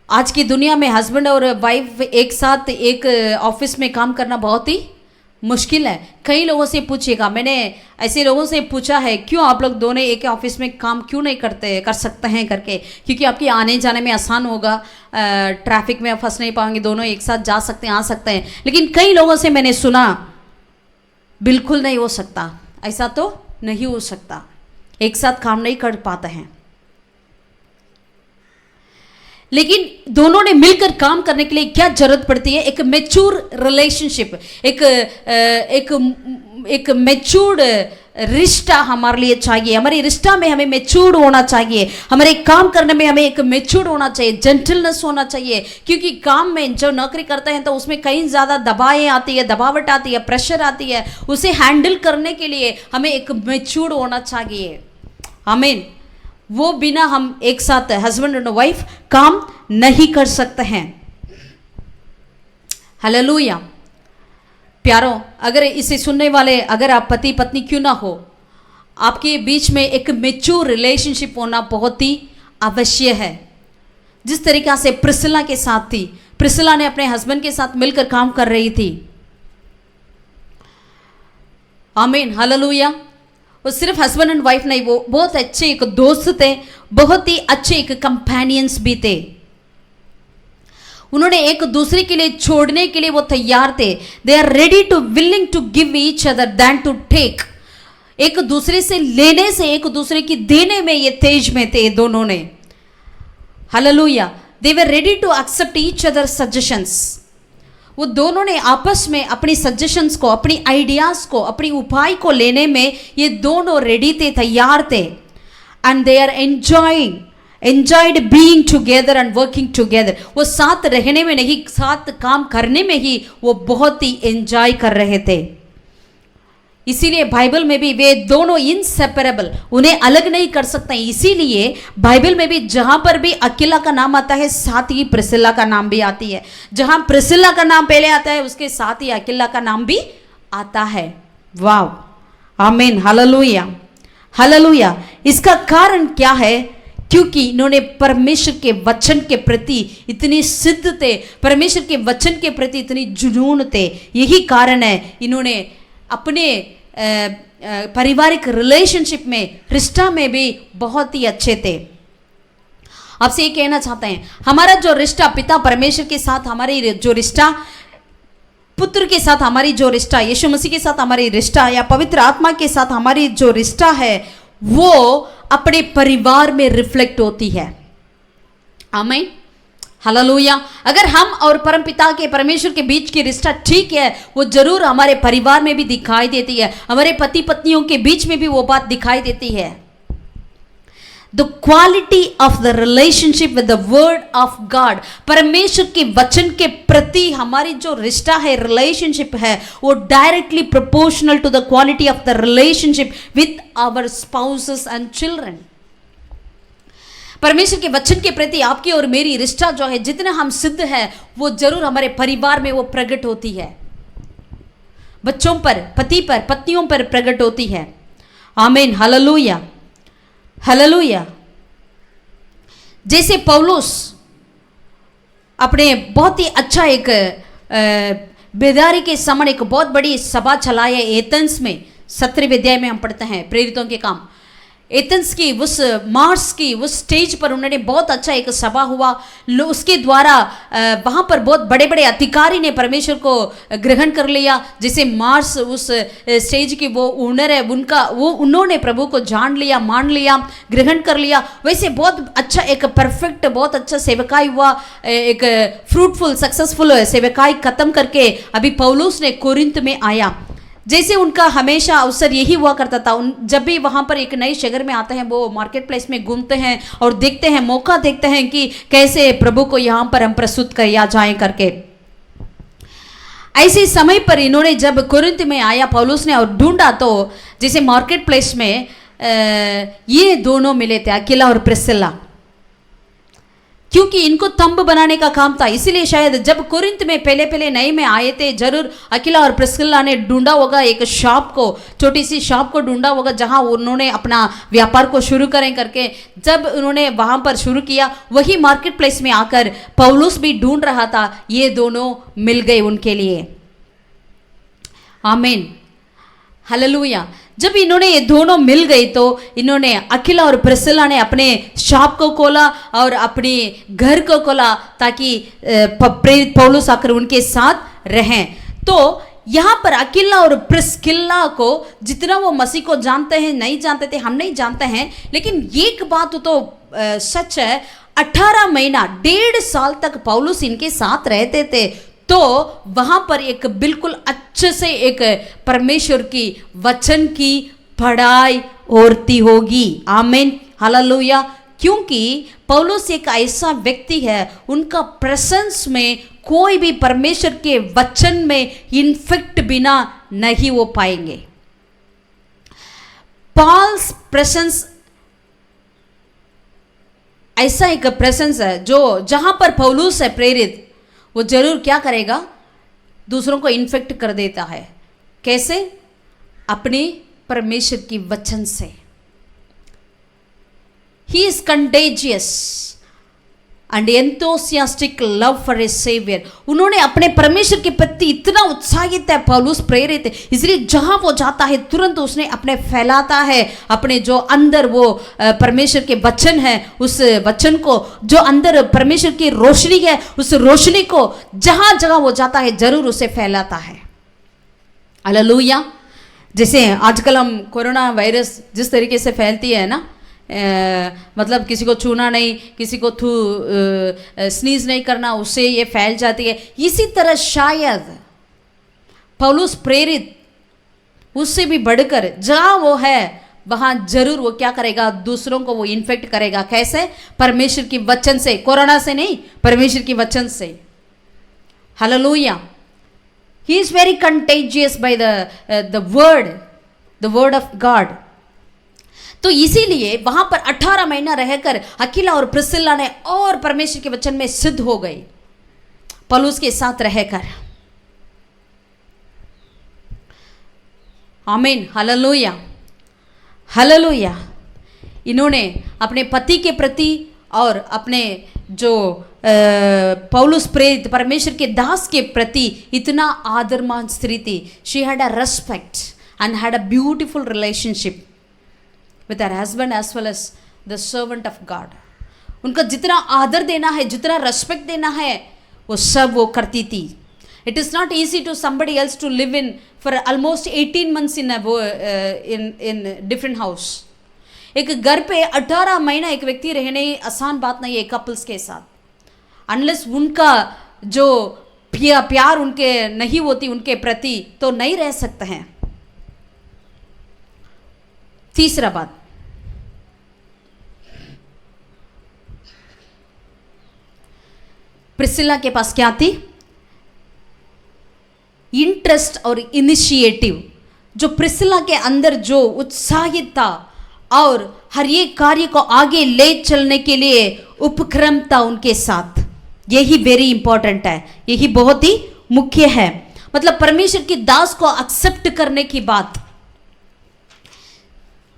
आज की दुनिया में हस्बैंड और वाइफ एक साथ एक ऑफिस में काम करना बहुत ही मुश्किल है। कई लोगों से पूछिएगा, मैंने ऐसे लोगों से पूछा है, क्यों आप लोग दोनों एक ऑफिस में काम क्यों नहीं कर सकते हैं करके, क्योंकि आपकी आने जाने में आसान होगा, ट्रैफिक में फंस नहीं पाएंगे, दोनों एक साथ जा सकते हैं, आ सकते हैं। लेकिन कई लोगों से मैंने सुना बिल्कुल नहीं हो सकता, ऐसा तो नहीं हो सकता, एक साथ काम नहीं कर पाते हैं। लेकिन दोनों ने मिलकर काम करने के लिए क्या जरूरत पड़ती है? एक मैच्योर रिलेशनशिप, एक मैच्योर रिश्ता हमारे लिए चाहिए। हमारे रिश्ता में हमें मैच्योर होना चाहिए, हमारे काम करने में हमें एक मैच्योर होना चाहिए, जेंटलनेस होना चाहिए। क्योंकि काम में जो नौकरी करते हैं तो उसमें कई ज़्यादा दबाएं आती है, दबावट आती है, प्रेशर आती है, उसे हैंडल करने के लिए हमें एक मैच्योर होना चाहिए। आमीन। वो बिना हम एक साथ हस्बैंड और वाइफ काम नहीं कर सकते हैं। हालेलुया। प्यारों, अगर इसे सुनने वाले, अगर आप पति पत्नी क्यों ना हो, आपके बीच में एक मैच्योर रिलेशनशिप होना बहुत ही आवश्यक है। जिस तरीका से प्रिस्किला के साथ थी, प्रिस्किला ने अपने हस्बैंड के साथ मिलकर काम कर रही थी। आमीन। हालेलुया। वो सिर्फ हस्बैंड एंड वाइफ नहीं, वो बहुत अच्छे एक दोस्त थे, बहुत ही अच्छे एक कंपेनियंस भी थे। उन्होंने एक दूसरे के लिए छोड़ने के लिए वो तैयार थे। They are ready to willing to give each other than to take. एक दूसरे से लेने से एक दूसरे की देने में ये तेज में थे दोनों ने। Hallelujah. They were ready to accept each other suggestions. वो दोनों ने आपस में अपनी सजेशंस को, अपनी आइडियाज को, अपनी उपाय को लेने में ये दोनों रेडी थे, तैयार थे। And they are enjoyed being together and working together. वो साथ रहने में नहीं, साथ काम करने में ही वो बहुत ही एंजॉय कर रहे थे। इसीलिए बाइबल में भी वे दोनों इनसेपरेबल, उन्हें अलग नहीं कर सकते। इसीलिए बाइबल में भी जहां पर भी अकीला का नाम आता है, साथ ही प्रिसिला का नाम भी आती है। जहां प्रिसिला का नाम पहले आता है, उसके साथ ही अकीला का नाम भी आता है। वाव, आमीन, हालेलुया, हालेलुया। इसका कारण क्या है? क्योंकि इन्होंने परमेश्वर के वचन के प्रति इतनी सिद्ध थे, परमेश्वर के वचन के प्रति इतनी जुनून थे। यही कारण है इन्होंने अपने पारिवारिक रिलेशनशिप में, रिश्ता में भी बहुत ही अच्छे थे। आपसे ये कहना चाहते हैं, हमारा जो रिश्ता पिता परमेश्वर के साथ, हमारी जो रिश्ता पुत्र के साथ, हमारी जो रिश्ता यीशु मसीह के साथ हमारी रिश्ता, या पवित्र आत्मा के साथ हमारी जो रिश्ता है, वो अपने परिवार में रिफ्लेक्ट होती है। आमीन, हालेलुया। अगर हम और परमपिता के, परमेश्वर के बीच की रिश्ता ठीक है, वो जरूर हमारे परिवार में भी दिखाई देती है, हमारे पति पत्नियों के बीच में भी वो बात दिखाई देती है। The quality of the relationship with the word of God, परमेश्वर के वचन के प्रति हमारी जो रिश्ता है, रिलेशनशिप है, वो directly proportional to the quality of the relationship with our spouses and children. परमेश्वर के वचन के प्रति आपकी और मेरी रिश्ता जो है, जितना हम सिद्ध है, वो जरूर हमारे परिवार में वो प्रकट होती है, बच्चों पर, पति पर, पत्नियों पर प्रकट होती है। आमीन, हालेलुया, हालेलुया। जैसे पौलुस अपने बहुत ही अच्छा एक बेदारी के समय एक बहुत बड़ी सभा चलाए एथेंस में, 17वें अध्याय में हम पढ़ते हैं प्रेरितों के काम। एथेंस की उस मार्स की उस स्टेज पर उन्होंने बहुत अच्छा एक सभा हुआ, उसके द्वारा वहाँ पर बहुत बड़े बड़े अधिकारी ने परमेश्वर को ग्रहण कर लिया। जैसे मार्स उस स्टेज की वो ओनर है, उन्होंने प्रभु को जान लिया, मान लिया, ग्रहण कर लिया। वैसे बहुत अच्छा एक परफेक्ट, बहुत अच्छा सेवकाई हुआ, एक फ्रूटफुल सक्सेसफुल सेवकाई खत्म करके अभी पौलुस ने कोरिन्थ में आया। जैसे उनका हमेशा अवसर यही हुआ करता था, जब भी वहाँ पर एक नए शहर में आते हैं, वो मार्केट प्लेस में घूमते हैं और देखते हैं, मौका देखते हैं कि कैसे प्रभु को यहाँ पर हम प्रस्तुत किया जाए करके। ऐसे समय पर इन्होंने जब कोरिन्थ में आया पौलुस ने और ढूंढा, तो जैसे मार्केट प्लेस में ये दोनों मिले थे, अकीला और प्रिस्किला, क्योंकि इनको तंब बनाने का काम था। इसीलिए शायद जब कोरिन्थ में पहले पहले नए में आए थे, जरूर अकीला और प्रिस्किला ने ढूंढा होगा एक शॉप को, छोटी सी शॉप को ढूंढा होगा जहां उन्होंने अपना व्यापार को शुरू करें करके। जब उन्होंने वहां पर शुरू किया, वही मार्केट प्लेस में आकर पौलुस भी ढूंढ रहा था, ये दोनों मिल गए उनके लिए। आमीन, हालेलुया। जब इन्होंने ये दोनों मिल गए, तो इन्होंने अकीला और प्रिस्किला ने अपने शॉप को खोला और अपने घर को खोला, ताकि प्रेरित पौलुस आकर उनके साथ रहें। तो यहाँ पर अकीला और प्रिस्किला को जितना वो मसीह को जानते हैं, नहीं जानते थे, हम नहीं जानते हैं, लेकिन एक बात तो सच है, 18 महीना 1.5 साल तक पौलुस इनके साथ रहते थे। तो वहां पर एक बिल्कुल अच्छे से एक परमेश्वर की वचन की पढ़ाई होती होगी। आमीन, हालेलुया। क्योंकि पौलुस एक ऐसा व्यक्ति है, उनका प्रेजेंस में कोई भी परमेश्वर के वचन में इन्फेक्ट बिना नहीं हो पाएंगे। पॉल्स प्रेजेंस ऐसा एक प्रेजेंस है जो जहां पर पौलुस है प्रेरित, वो जरूर क्या करेगा, दूसरों को इन्फेक्ट कर देता है। कैसे? अपने परमेश्वर की वचन से। He is contagious. And enthusiastic love for a saviour. उन्होंने अपने परमेश्वर के प्रति इतना उत्साहित है पौलुस, प्रेरित है, इसलिए जहां वो जाता है तुरंत उसने अपने फैलाता है अपने जो अंदर वो परमेश्वर के वचन है, उस वचन को, जो अंदर परमेश्वर की रोशनी है, उस रोशनी को जहां जगह वो जाता है जरूर उसे फैलाता है। हालेलुया। जैसे आजकल हम कोरोना वायरस जिस तरीके से फैलती है ना, मतलब किसी को छूना नहीं, किसी को स्नीज नहीं करना, उससे ये फैल जाती है। इसी तरह शायद पौलुस प्रेरित उससे भी बढ़कर जहाँ वो है वहाँ जरूर वो क्या करेगा, दूसरों को वो इन्फेक्ट करेगा। कैसे? परमेश्वर की वचन से, कोरोना से नहीं, परमेश्वर की वचन से। Hallelujah. He is very contagious by the word of God. तो इसीलिए वहां पर 18 महीना रहकर अकीला और प्रिस्किल्ला ने और परमेश्वर के वचन में सिद्ध हो गई पौलुस के साथ रहकर। आमीन। Hallelujah, hallelujah. इन्होंने अपने पति के प्रति और अपने जो पौलुस प्रेरित परमेश्वर के दास के प्रति इतना आदरमान स्त्री थी। She had a respect and had a beautiful relationship with her husband as well as the servant of God। उनका जितना आदर देना है, जितना रेस्पेक्ट देना है, वो सब वो करती थी। It is not easy to somebody else to live in for almost 18 months in different house। एक घर पे 18 महीना एक व्यक्ति रहने आसान बात नहीं है कपल्स के साथ। अनलेस उनका जो प्यार उनके नहीं होती उनके प्रति, तो नहीं रह सकते हैं। तीसरा बात, प्रिस्किल्ला के पास क्या थी? इंटरेस्ट और इनिशिएटिव। जो प्रिस्किल्ला के अंदर जो उत्साहित था और हर एक कार्य को आगे ले चलने के लिए उपक्रम था उनके साथ। यही वेरी इंपॉर्टेंट है, यही बहुत ही मुख्य है। मतलब परमेश्वर की दास को एक्सेप्ट करने की बात,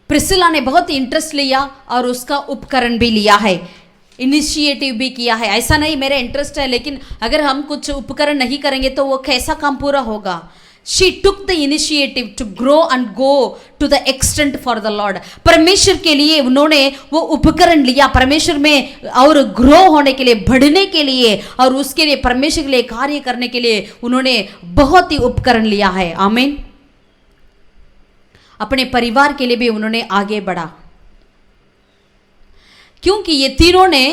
प्रिस्किल्ला ने बहुत इंटरेस्ट लिया और उसका उपकरण भी लिया है, इनिशिएटिव भी किया है। ऐसा नहीं मेरा इंटरेस्ट है लेकिन अगर हम कुछ उपकरण नहीं करेंगे तो वो कैसा काम पूरा होगा। She took the initiative to grow and go to the extent for the Lord. परमेश्वर के लिए उन्होंने वो उपकरण लिया, परमेश्वर में और ग्रो होने के लिए, बढ़ने के लिए और उसके लिए परमेश्वर के लिए कार्य करने के लिए उन्होंने बहुत ही उपकरण लिया है। आमीन। अपने परिवार के लिए भी उन्होंने आगे बढ़ा, क्योंकि ये तीनों ने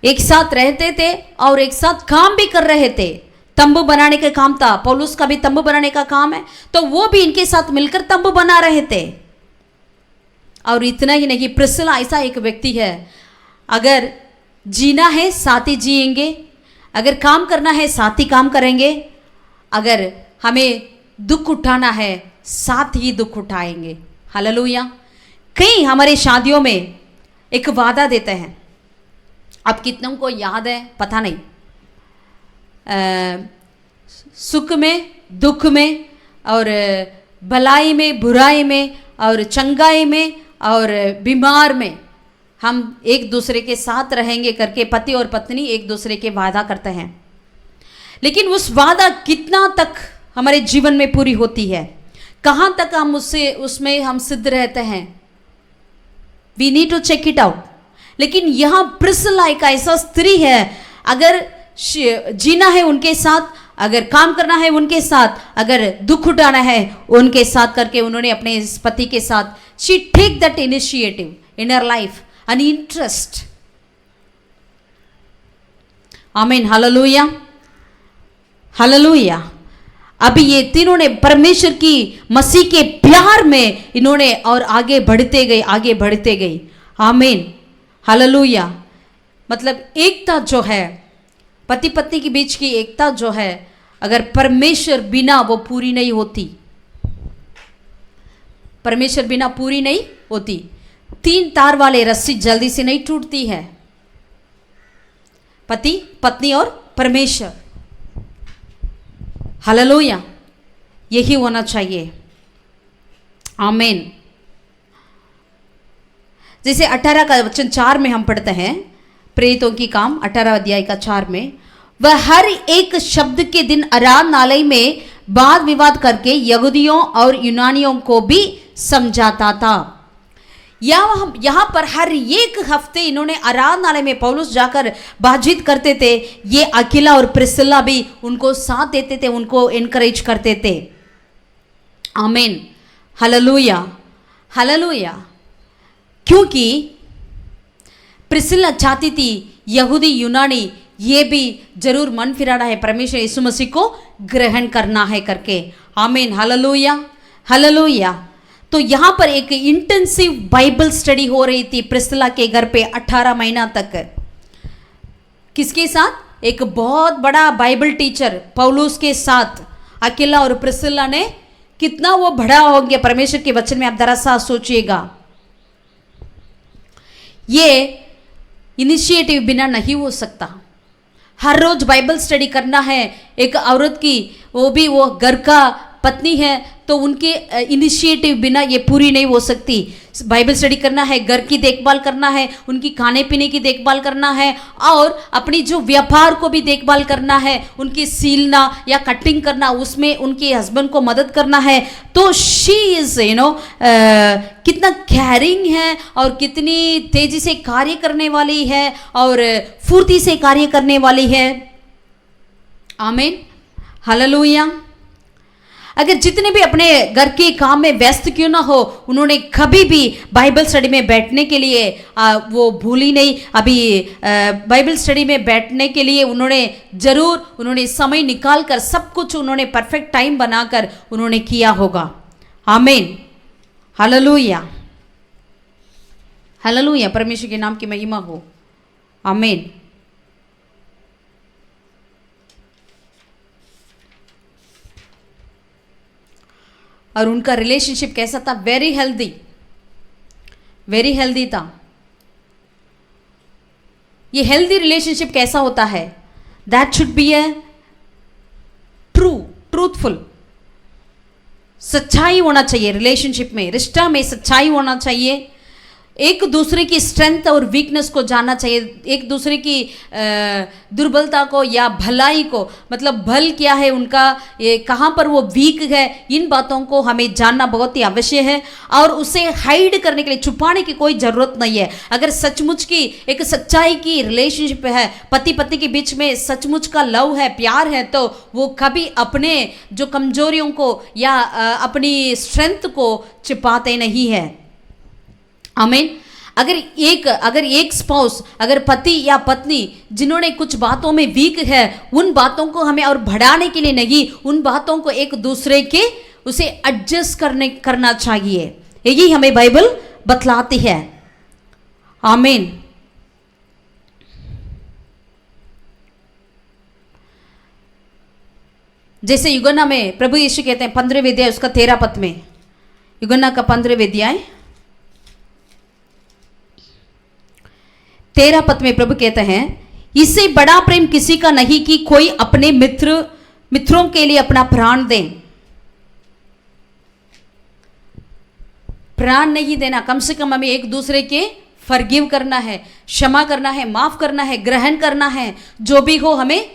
एक साथ रहते थे और एक साथ काम भी कर रहे थे। तंबू बनाने का काम था, पौलुस का भी तंबू बनाने का काम है, तो वो भी इनके साथ मिलकर तंबू बना रहे थे। और इतना ही नहीं, प्रिस्किल्ला ऐसा एक व्यक्ति है, अगर जीना है साथ ही जिएंगे, अगर काम करना है साथ ही काम करेंगे, अगर हमें दुख उठाना है साथ ही दुख उठाएंगे। हालेलुया। कई हमारे शादियों में एक वादा देते हैं, अब कितनों को याद है पता नहीं, सुख में, दुख में और भलाई में, बुराई में और चंगाई में और बीमार में हम एक दूसरे के साथ रहेंगे करके पति और पत्नी एक दूसरे के वादा करते हैं। लेकिन उस वादा कितना तक हमारे जीवन में पूरी होती है, कहाँ तक हम उसमें हम सिद्ध रहते हैं, we need to check it out. लेकिन यहाँ प्रिस्किल्ला एक ऐसा स्त्री है, अगर जीना है उनके साथ, अगर काम करना है उनके साथ, अगर दुख उठाना है उनके साथ करके उन्होंने अपने इस पति के साथ, she take that initiative in her life, an interest. आमीन। हालेलुया, हालेलुया। अभी ये तीनों ने परमेश्वर की मसीह के प्यार में इन्होंने और आगे बढ़ते गए, आगे बढ़ते गए। आमीन। हालेलुया। मतलब एकता जो है, पति पत्नी के बीच की एकता जो है, अगर परमेश्वर बिना वो पूरी नहीं होती, परमेश्वर बिना पूरी नहीं होती। 3 तार वाले रस्सी जल्दी से नहीं टूटती है, पति, पत्नी और परमेश्वर। हालेलुया। यही होना चाहिए। आमीन। जैसे 18 का वचन 4 में हम पढ़ते हैं, प्रेरितों की काम 18 अध्याय का 4 में, वह हर एक शब्द के दिन आराधनालय में वाद विवाद करके यहूदियों और यूनानियों को भी समझाता था। यहाँ पर हर एक हफ्ते इन्होंने आराधनालय में पौलुस जाकर बातचीत करते थे। ये अकिला और प्रिस्किल्ला भी उनको साथ देते थे, उनको एनकरेज करते थे। आमीन, हालेलुया, हालेलुया। क्योंकि प्रिस्किल्ला चाहती थी यहूदी यूनानी ये भी जरूर मन फिराना है, परमेश्वर यीशु मसीह को ग्रहण करना है करके। आमीन, हालेलुया, हालेलुया। तो यहाँ पर एक इंटेंसिव बाइबल स्टडी हो रही थी प्रिस्किल्ला के घर पे 18 महीना तक। किसके साथ? एक बहुत बड़ा बाइबल टीचर पौलुस के साथ अकिला और प्रिस्किल्ला ने कितना वो बड़ा हो गया परमेश्वर के वचन में। आप जरा सा सोचिएगा, ये इनिशिएटिव बिना नहीं हो सकता। हर रोज बाइबल स्टडी करना है एक औरत की, वो भी वो घर का पत्नी है, तो उनके इनिशिएटिव बिना ये पूरी नहीं हो सकती। बाइबल स्टडी करना है, घर की देखभाल करना है, उनकी खाने पीने की देखभाल करना है, और अपनी जो व्यापार को भी देखभाल करना है, उनकी सीलना या कटिंग करना, उसमें उनके हस्बैंड को मदद करना है। तो शी इज कितना कैरिंग है और कितनी तेजी से कार्य करने वाली है और फुर्ती से कार्य करने वाली है। आमीन, हालेलुया। अगर जितने भी अपने घर के काम में व्यस्त क्यों ना हो, उन्होंने कभी भी बाइबल स्टडी में बैठने के लिए वो भूली नहीं। अभी बाइबल स्टडी में बैठने के लिए उन्होंने समय निकाल कर सब कुछ उन्होंने परफेक्ट टाइम बनाकर उन्होंने किया होगा। आमीन, हालेलुया, हालेलुया। परमेश्वर के नाम की महिमा हो। आमीन। और उनका रिलेशनशिप कैसा था? वेरी हेल्दी, वेरी हेल्दी था। ये हेल्दी रिलेशनशिप कैसा होता है? That should be A truthful. सच्चाई होना चाहिए रिलेशनशिप में, रिश्ता में सच्चाई होना चाहिए। एक दूसरे की स्ट्रेंथ और वीकनेस को जानना चाहिए, एक दूसरे की दुर्बलता को या भलाई को, मतलब बल क्या है उनका, ये कहाँ पर वो वीक है, इन बातों को हमें जानना बहुत ही आवश्यक है। और उसे हाइड करने के लिए, छुपाने की कोई ज़रूरत नहीं है। अगर सचमुच की एक सच्चाई की रिलेशनशिप है, पति पत्नी के बीच में सचमुच का लव है, प्यार है, तो वो कभी अपने जो कमजोरियों को या अपनी स्ट्रेंथ को छिपाते नहीं है। आमीन। अगर एक स्पाउस, अगर पति या पत्नी जिन्होंने कुछ बातों में वीक है, उन बातों को हमें और बढ़ाने के लिए नहीं, उन बातों को एक दूसरे के उसे एडजस्ट करना चाहिए। यही हमें बाइबल बतलाती है। आमीन। जैसे युगन्ना में प्रभु यीशु कहते हैं 15वें अध्याय उसका 13 पद में, युगन्ना का 15वें अध्याय 13 पद में प्रभु कहते हैं, इससे बड़ा प्रेम किसी का नहीं कि कोई अपने मित्रों के लिए अपना प्राण दे। प्राण नहीं देना, कम से कम हमें एक दूसरे के फॉरगिव करना है, क्षमा करना है, माफ करना है, ग्रहण करना है, जो भी हो हमें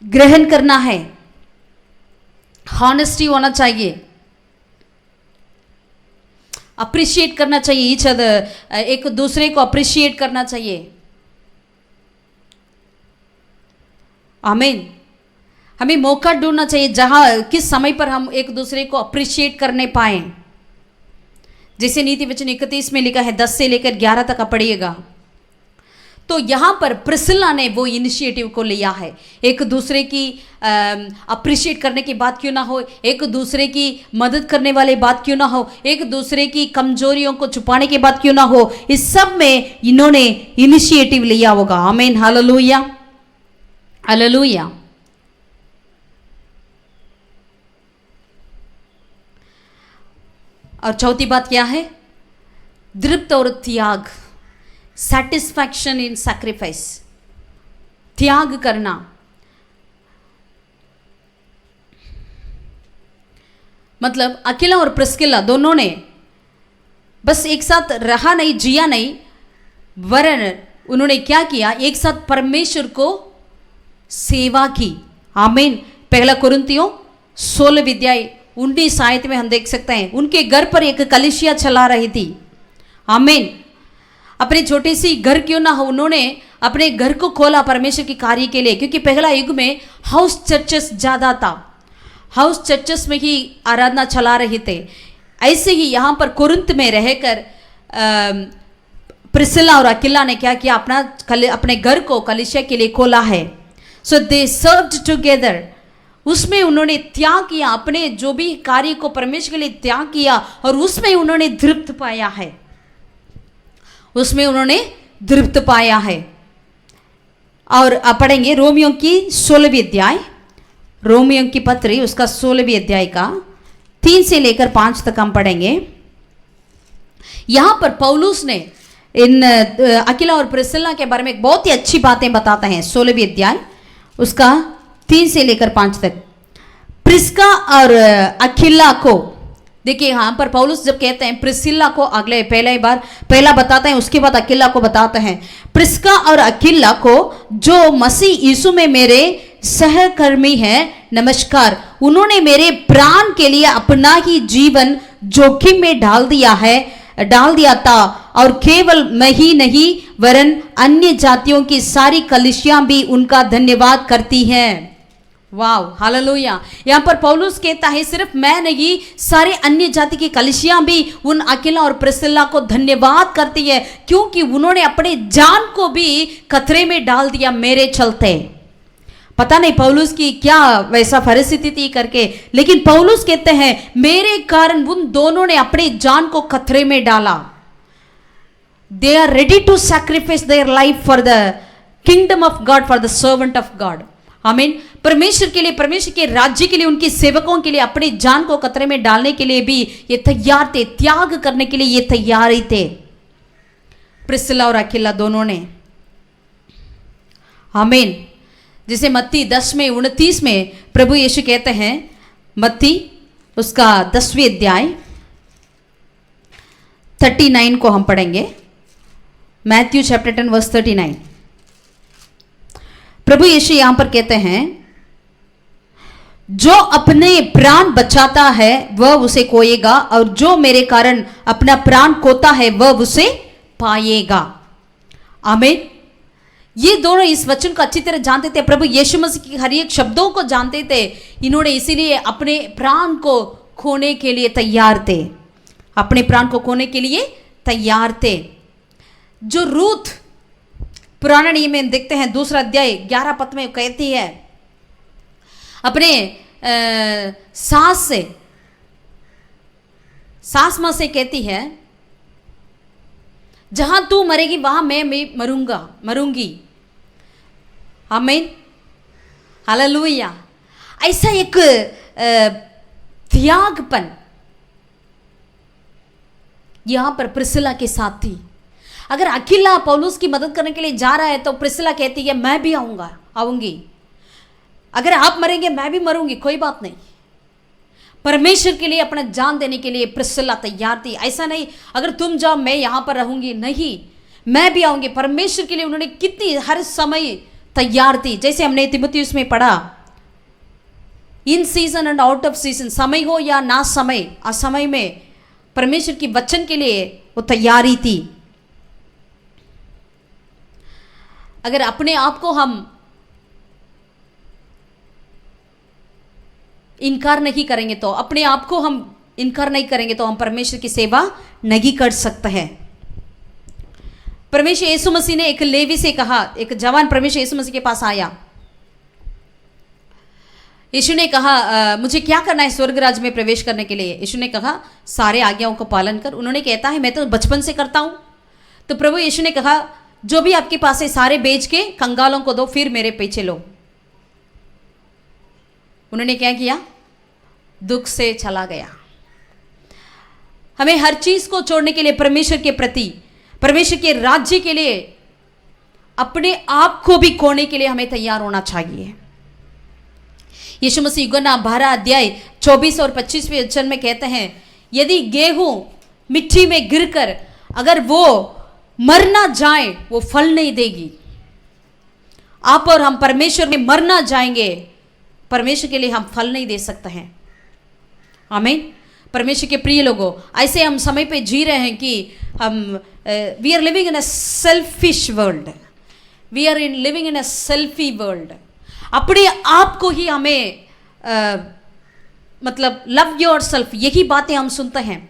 ग्रहण करना है। हॉनेस्टी होना चाहिए, अप्रिशिएट करना चाहिए ईच अदर, एक दूसरे को अप्रिशिएट करना चाहिए। आमीन। हमें मौका ढूंढना चाहिए जहां किस समय पर हम एक दूसरे को अप्रिशिएट करने पाए। जैसे नीति वचन 31 में लिखा है, 10 से लेकर 11 तक पढ़िएगा। तो यहाँ पर प्रिस्किल्ला ने वो इनिशिएटिव को लिया है। एक दूसरे की अप्रिशिएट करने की बात क्यों ना हो, एक दूसरे की मदद करने वाली बात क्यों ना हो, एक दूसरे की कमजोरियों को छुपाने की बात क्यों ना हो, इस सब में इन्होंने इनिशिएटिव लिया होगा। आमीन, हालेलुया, हालेलुया। और चौथी बात क्या है? तृप्त और त्याग, सैटिस्फैक्शन इन सैक्रिफाइस, त्याग करना। मतलब अकिला और प्रिस्किल्ला दोनों ने बस एक साथ रहा नहीं, जिया नहीं, वरन उन्होंने क्या किया, एक साथ परमेश्वर को सेवा की। आमीन। पहला कुरिन्थियों 16 अध्याय 19 आयत में हम देख सकते हैं, उनके घर पर एक कलीसिया चला रही थी। आमीन। अपने छोटे सी घर क्यों ना हो, उन्होंने अपने घर को खोला परमेश्वर के कार्य के लिए, क्योंकि पहला युग में हाउस चर्चेस ज़्यादा था, हाउस चर्चेस में ही आराधना चला रहे थे। ऐसे ही यहाँ पर कुरिन्थ में रहकर प्रिसिला और अकिला ने क्या किया, अपने घर को कलीसिया के लिए खोला है। सो दे सर्व्ड टुगेदर, उसमें उन्होंने त्याग किया, अपने जो भी कार्य को परमेश्वर के लिए त्याग किया और उसमें उन्होंने तृप्त पाया है, उसमें उन्होंने तृप्त पाया है। और पढ़ेंगे रोमियों की 16वीं अध्याय, रोमियों की पत्री उसका 16वीं अध्याय का 3 से लेकर 5 तक हम पढ़ेंगे। यहाँ पर पौलुस ने इन अकिला और प्रिसिला के बारे में बहुत ही अच्छी बातें बताते हैं। 16वीं अध्याय उसका 3 से लेकर 5 तक। प्रिस्का और अकिला को देखिए, यहाँ पर पौलुस जब कहते हैं प्रिसिला को, अगले पहला बताते हैं, उसके बाद अकिला को बताते हैं। प्रिस्का और अकिला को जो मसीह यीशु में मेरे सहकर्मी हैं, नमस्कार। उन्होंने मेरे प्राण के लिए अपना ही जीवन जोखिम में डाल दिया था, और केवल मैं ही नहीं वरन अन्य जातियों की सारी कलीसियां भी उनका धन्यवाद करती हैं। वाव, हालेलुया। यहाँ पर पौलुस कहता है सिर्फ मैं नहीं, सारे अन्य जाति की कलीसियां भी उन अकिला और प्रिसिला को धन्यवाद करती है, क्योंकि उन्होंने अपने जान को भी खतरे में डाल दिया मेरे चलते। पता नहीं पौलुस की क्या वैसा परिस्थिति थी करके, लेकिन पौलुस कहते हैं मेरे कारण उन दोनों ने अपने जान को खतरे में डाला। They are ready to sacrifice their life for the kingdom of God, for the servant of God. Amen. परमेश्वर के लिए, परमेश्वर के राज्य के लिए, उनके सेवकों के लिए अपनी जान को खतरे में डालने के लिए भी ये तैयार थे, त्याग करने के लिए ये तैयार ही थे, प्रिसिला और अकिला दोनों ने। आमीन। जिसे मत्ती 10:29 में प्रभु यीशु कहते हैं, मत्ती उसका 10वीं अध्याय 39 को हम पढ़ेंगे। Matthew chapter 10 verse 39। प्रभु यीशु यहां पर कहते हैं, जो अपने प्राण बचाता है वह उसे खोएगा, और जो मेरे कारण अपना प्राण खोता है वह उसे पाएगा। आमीन। ये दोनों इस वचन को अच्छी तरह जानते थे, प्रभु यीशु मसीह की हर एक शब्दों को जानते थे। इन्होंने इसीलिए अपने प्राण को खोने के लिए तैयार थे, अपने प्राण को खोने के लिए तैयार थे। जो रूथ पुराने नियम में देखते हैं 2 अध्याय 11 पद में कहती है, अपने सास मां से कहती है, जहां तू मरेगी वहां मैं मरूंगी। आमीन, हालेलुया। ऐसा एक त्यागपन यहां पर प्रिसिला के साथ थी। अगर अकिला पौलुस की मदद करने के लिए जा रहा है तो प्रिसिला कहती है मैं भी आऊंगी। अगर आप मरेंगे मैं भी मरूंगी, कोई बात नहीं। परमेश्वर के लिए अपना जान देने के लिए प्रिसिला तैयार थी। ऐसा नहीं अगर तुम जाओ मैं यहां पर रहूंगी, नहीं, मैं भी आऊंगी। परमेश्वर के लिए उन्होंने कितनी हर समय तैयार थी। जैसे हमने तीमुथियुस में पढ़ा, इन season and out of season, समय हो या ना समय, असमय में परमेश्वर की वचन के लिए वो तैयारी थी। अगर अपने आप को हम इनकार नहीं करेंगे तो, अपने आप को हम इनकार नहीं करेंगे तो हम परमेश्वर की सेवा नहीं कर सकते हैं। परमेश्वर यीशु मसीह ने एक लेवी से कहा, एक जवान परमेश्वर यीशु मसीह के पास आया। यीशु ने कहा मुझे क्या करना है स्वर्ग राज्य में प्रवेश करने के लिए? यीशु ने कहा सारे आज्ञाओं को पालन कर। उन्होंने कहता है मैं तो बचपन से करता हूं। तो प्रभु यीशु ने कहा जो भी आपके पास है सारे बेच के कंगालों को दो, फिर मेरे पीछे लो। उन्होंने क्या किया? दुख से चला गया। हमें हर चीज को छोड़ने के लिए परमेश्वर के प्रति, परमेश्वर के राज्य के लिए, अपने आप को भी खोने के लिए हमें तैयार होना चाहिए। यीशु मसीह यूहन्ना 12 अध्याय 24 और 25वें वचन में कहते हैं, यदि गेहूं मिट्टी में गिरकर अगर वो मर ना जाए वो फल नहीं देगी। आप और हम परमेश्वर में मर ना जाएंगे, परमेश्वर के लिए हम फल नहीं दे सकते हैं। आमीन। परमेश्वर के प्रिय लोगों, ऐसे हम समय पे जी रहे हैं कि हम we are living in a selfish world, we are living in a selfie world. अपने आप को ही हमें मतलब लव योर सेल्फ, यही बातें हम सुनते हैं,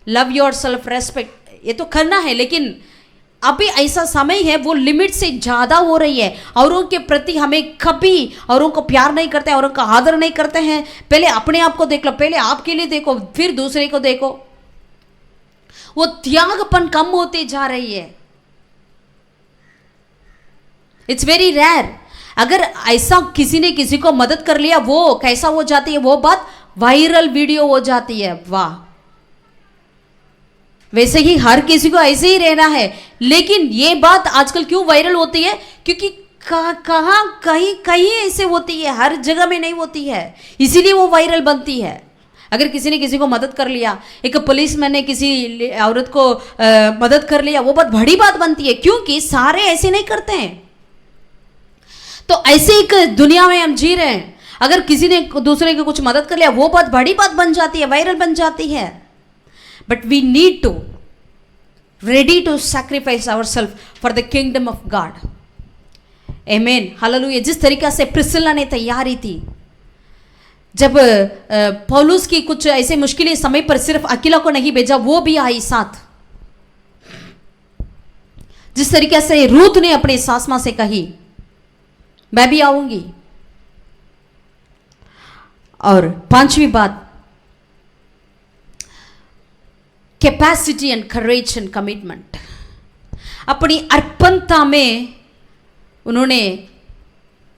लव योर सेल्फ, रेस्पेक्ट, ये तो करना है, लेकिन अभी ऐसा समय है वो लिमिट से ज़्यादा हो रही है। औरों के प्रति हमें कभी औरों को प्यार नहीं करते, औरों का आदर नहीं करते हैं। पहले अपने आप को देख लो, पहले आपके लिए देखो, फिर दूसरे को देखो। वो त्यागपन कम होती जा रही है। It's very rare. अगर ऐसा किसी ने किसी को मदद कर लिया, वो कैसा हो जाती है, वो बात वायरल वीडियो हो जाती है। वाह, वैसे ही हर किसी को ऐसे ही रहना है। लेकिन ये बात आजकल क्यों वायरल होती है? क्योंकि कहाँ कहीं कहीं ऐसे होती है, हर जगह में नहीं होती है, इसीलिए वो वायरल बनती है। अगर किसी ने किसी को मदद कर लिया, एक पुलिसमैन ने किसी औरत को मदद कर लिया, वो बहुत बड़ी बात बनती है, क्योंकि सारे ऐसे नहीं करते हैं। तो ऐसे एक दुनिया में हम जी रहे हैं। अगर किसी ने दूसरे की कुछ मदद कर लिया, वो बहुत बड़ी बात बन जाती है, वायरल बन जाती है। But we need to ready to sacrifice ourselves for the kingdom of God. Amen. Hallelujah. जिस तरीका से प्रिसिला ने तैयारी थी, जब पौलुस की कुछ ऐसे मुश्किल समय पर सिर्फ अकेला को नहीं भेजा, वो भी आई साथ। जिस तरीके से रूत ने अपने सास मां से कही, मैं भी आऊंगी। और पांचवी बात, capacity and courage and commitment. अपनी अर्पणता में उन्होंने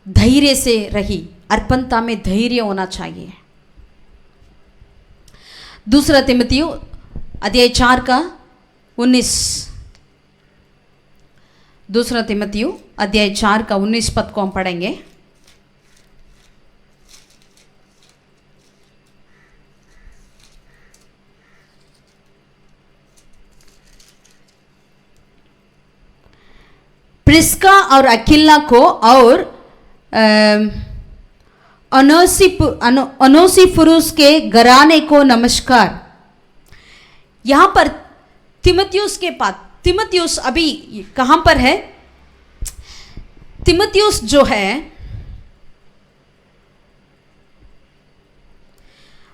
धैर्य से रही। अर्पणता में धैर्य होना चाहिए। दूसरा तिमोथेयु अध्याय 4 का 19, दूसरा तिमोथेयु अध्याय 4 का 19 पद को हम पढ़ेंगे। प्रिस्का और अकिला को और ओनेसिफोरुस के घराने को नमस्कार। यहां पर तिमोथियुस के पास, तिमोथियुस अभी कहां पर है? तिमोथियुस जो है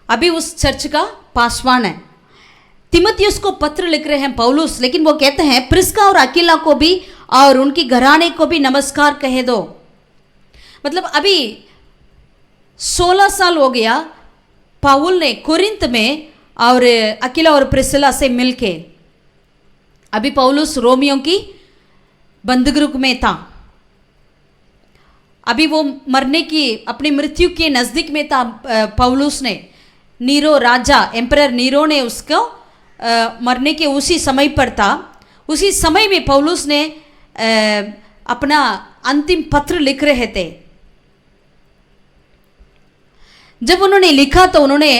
अभी उस चर्च का पासवान है। तिमोथियुस को पत्र लिख रहे हैं पौलुस, लेकिन वो कहते हैं प्रिस्का और अकिला को भी और उनकी घराने को भी नमस्कार कह दो। मतलब अभी 16 साल हो गया पौल ने कोरिंथ में और अकिला और प्रिस्किला से मिलके। अभी पौलुस रोमियो की बंदीगृह में था, अभी वो मरने की अपनी मृत्यु के नज़दीक में था। पौलुस ने, नीरो राजा, एम्परर नीरो ने उसको मरने के उसी समय पर था। उसी समय में पौलुस ने अपना अंतिम पत्र लिख रहे थे। जब उन्होंने लिखा तो उन्होंने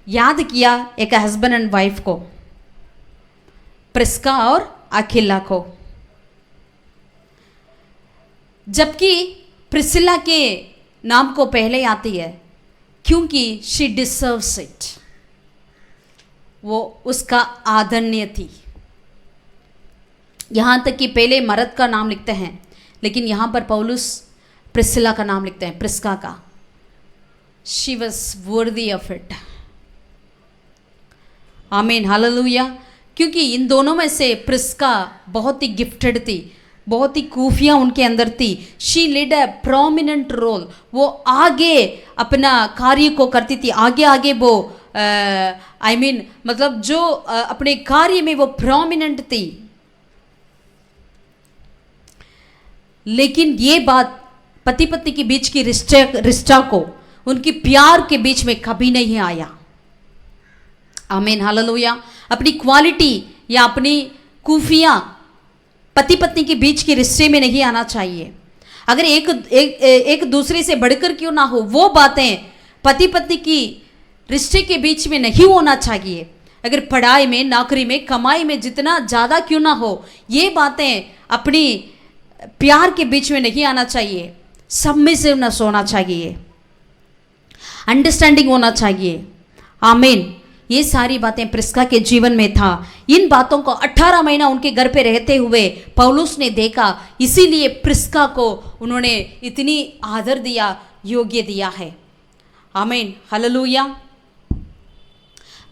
याद किया एक हस्बैंड एंड वाइफ को, प्रिस्का और अकिला को। जबकि प्रिस्किला के नाम को पहले आती है क्योंकि शी डिजर्व्स इट, वो उसका आदरणीय थी। यहाँ तक कि पहले मर्द का नाम लिखते हैं, लेकिन यहाँ पर पौलुस प्रिस्किला का नाम लिखते हैं, प्रिस्का का। She was worthy of it. आमीन, हालेलुया। क्योंकि इन दोनों में से प्रिस्का बहुत ही गिफ्टेड थी, बहुत ही खूफियाँ उनके अंदर थी। She lead a prominent role. वो आगे अपना कार्य को करती थी, आगे आगे वो मतलब जो अपने कार्य में वो प्रोमिनेंट थी। लेकिन ये बात पति पत्नी के बीच की रिश्ता को, उनकी प्यार के बीच में कभी नहीं आया। आमीन, हालेलुया। अपनी क्वालिटी या अपनी खूफियाँ पति पत्नी के बीच के रिश्ते में नहीं आना चाहिए। अगर एक दूसरे से बढ़कर क्यों ना हो, वो बातें पति पत्नी की रिश्ते के बीच में नहीं होना चाहिए। अगर पढ़ाई में, नौकरी में, कमाई में जितना ज़्यादा क्यों ना हो, ये बातें अपनी प्यार के बीच में नहीं आना चाहिए। सबमिसिवनेस होना चाहिए, अंडरस्टैंडिंग होना चाहिए। आमीन। ये सारी बातें प्रिस्का के जीवन में था। इन बातों को 18 महीना उनके घर पे रहते हुए पौलुस ने देखा, इसीलिए प्रिस्का को उन्होंने इतनी आदर दिया, योग्य दिया है। आमीन, हालेलुया।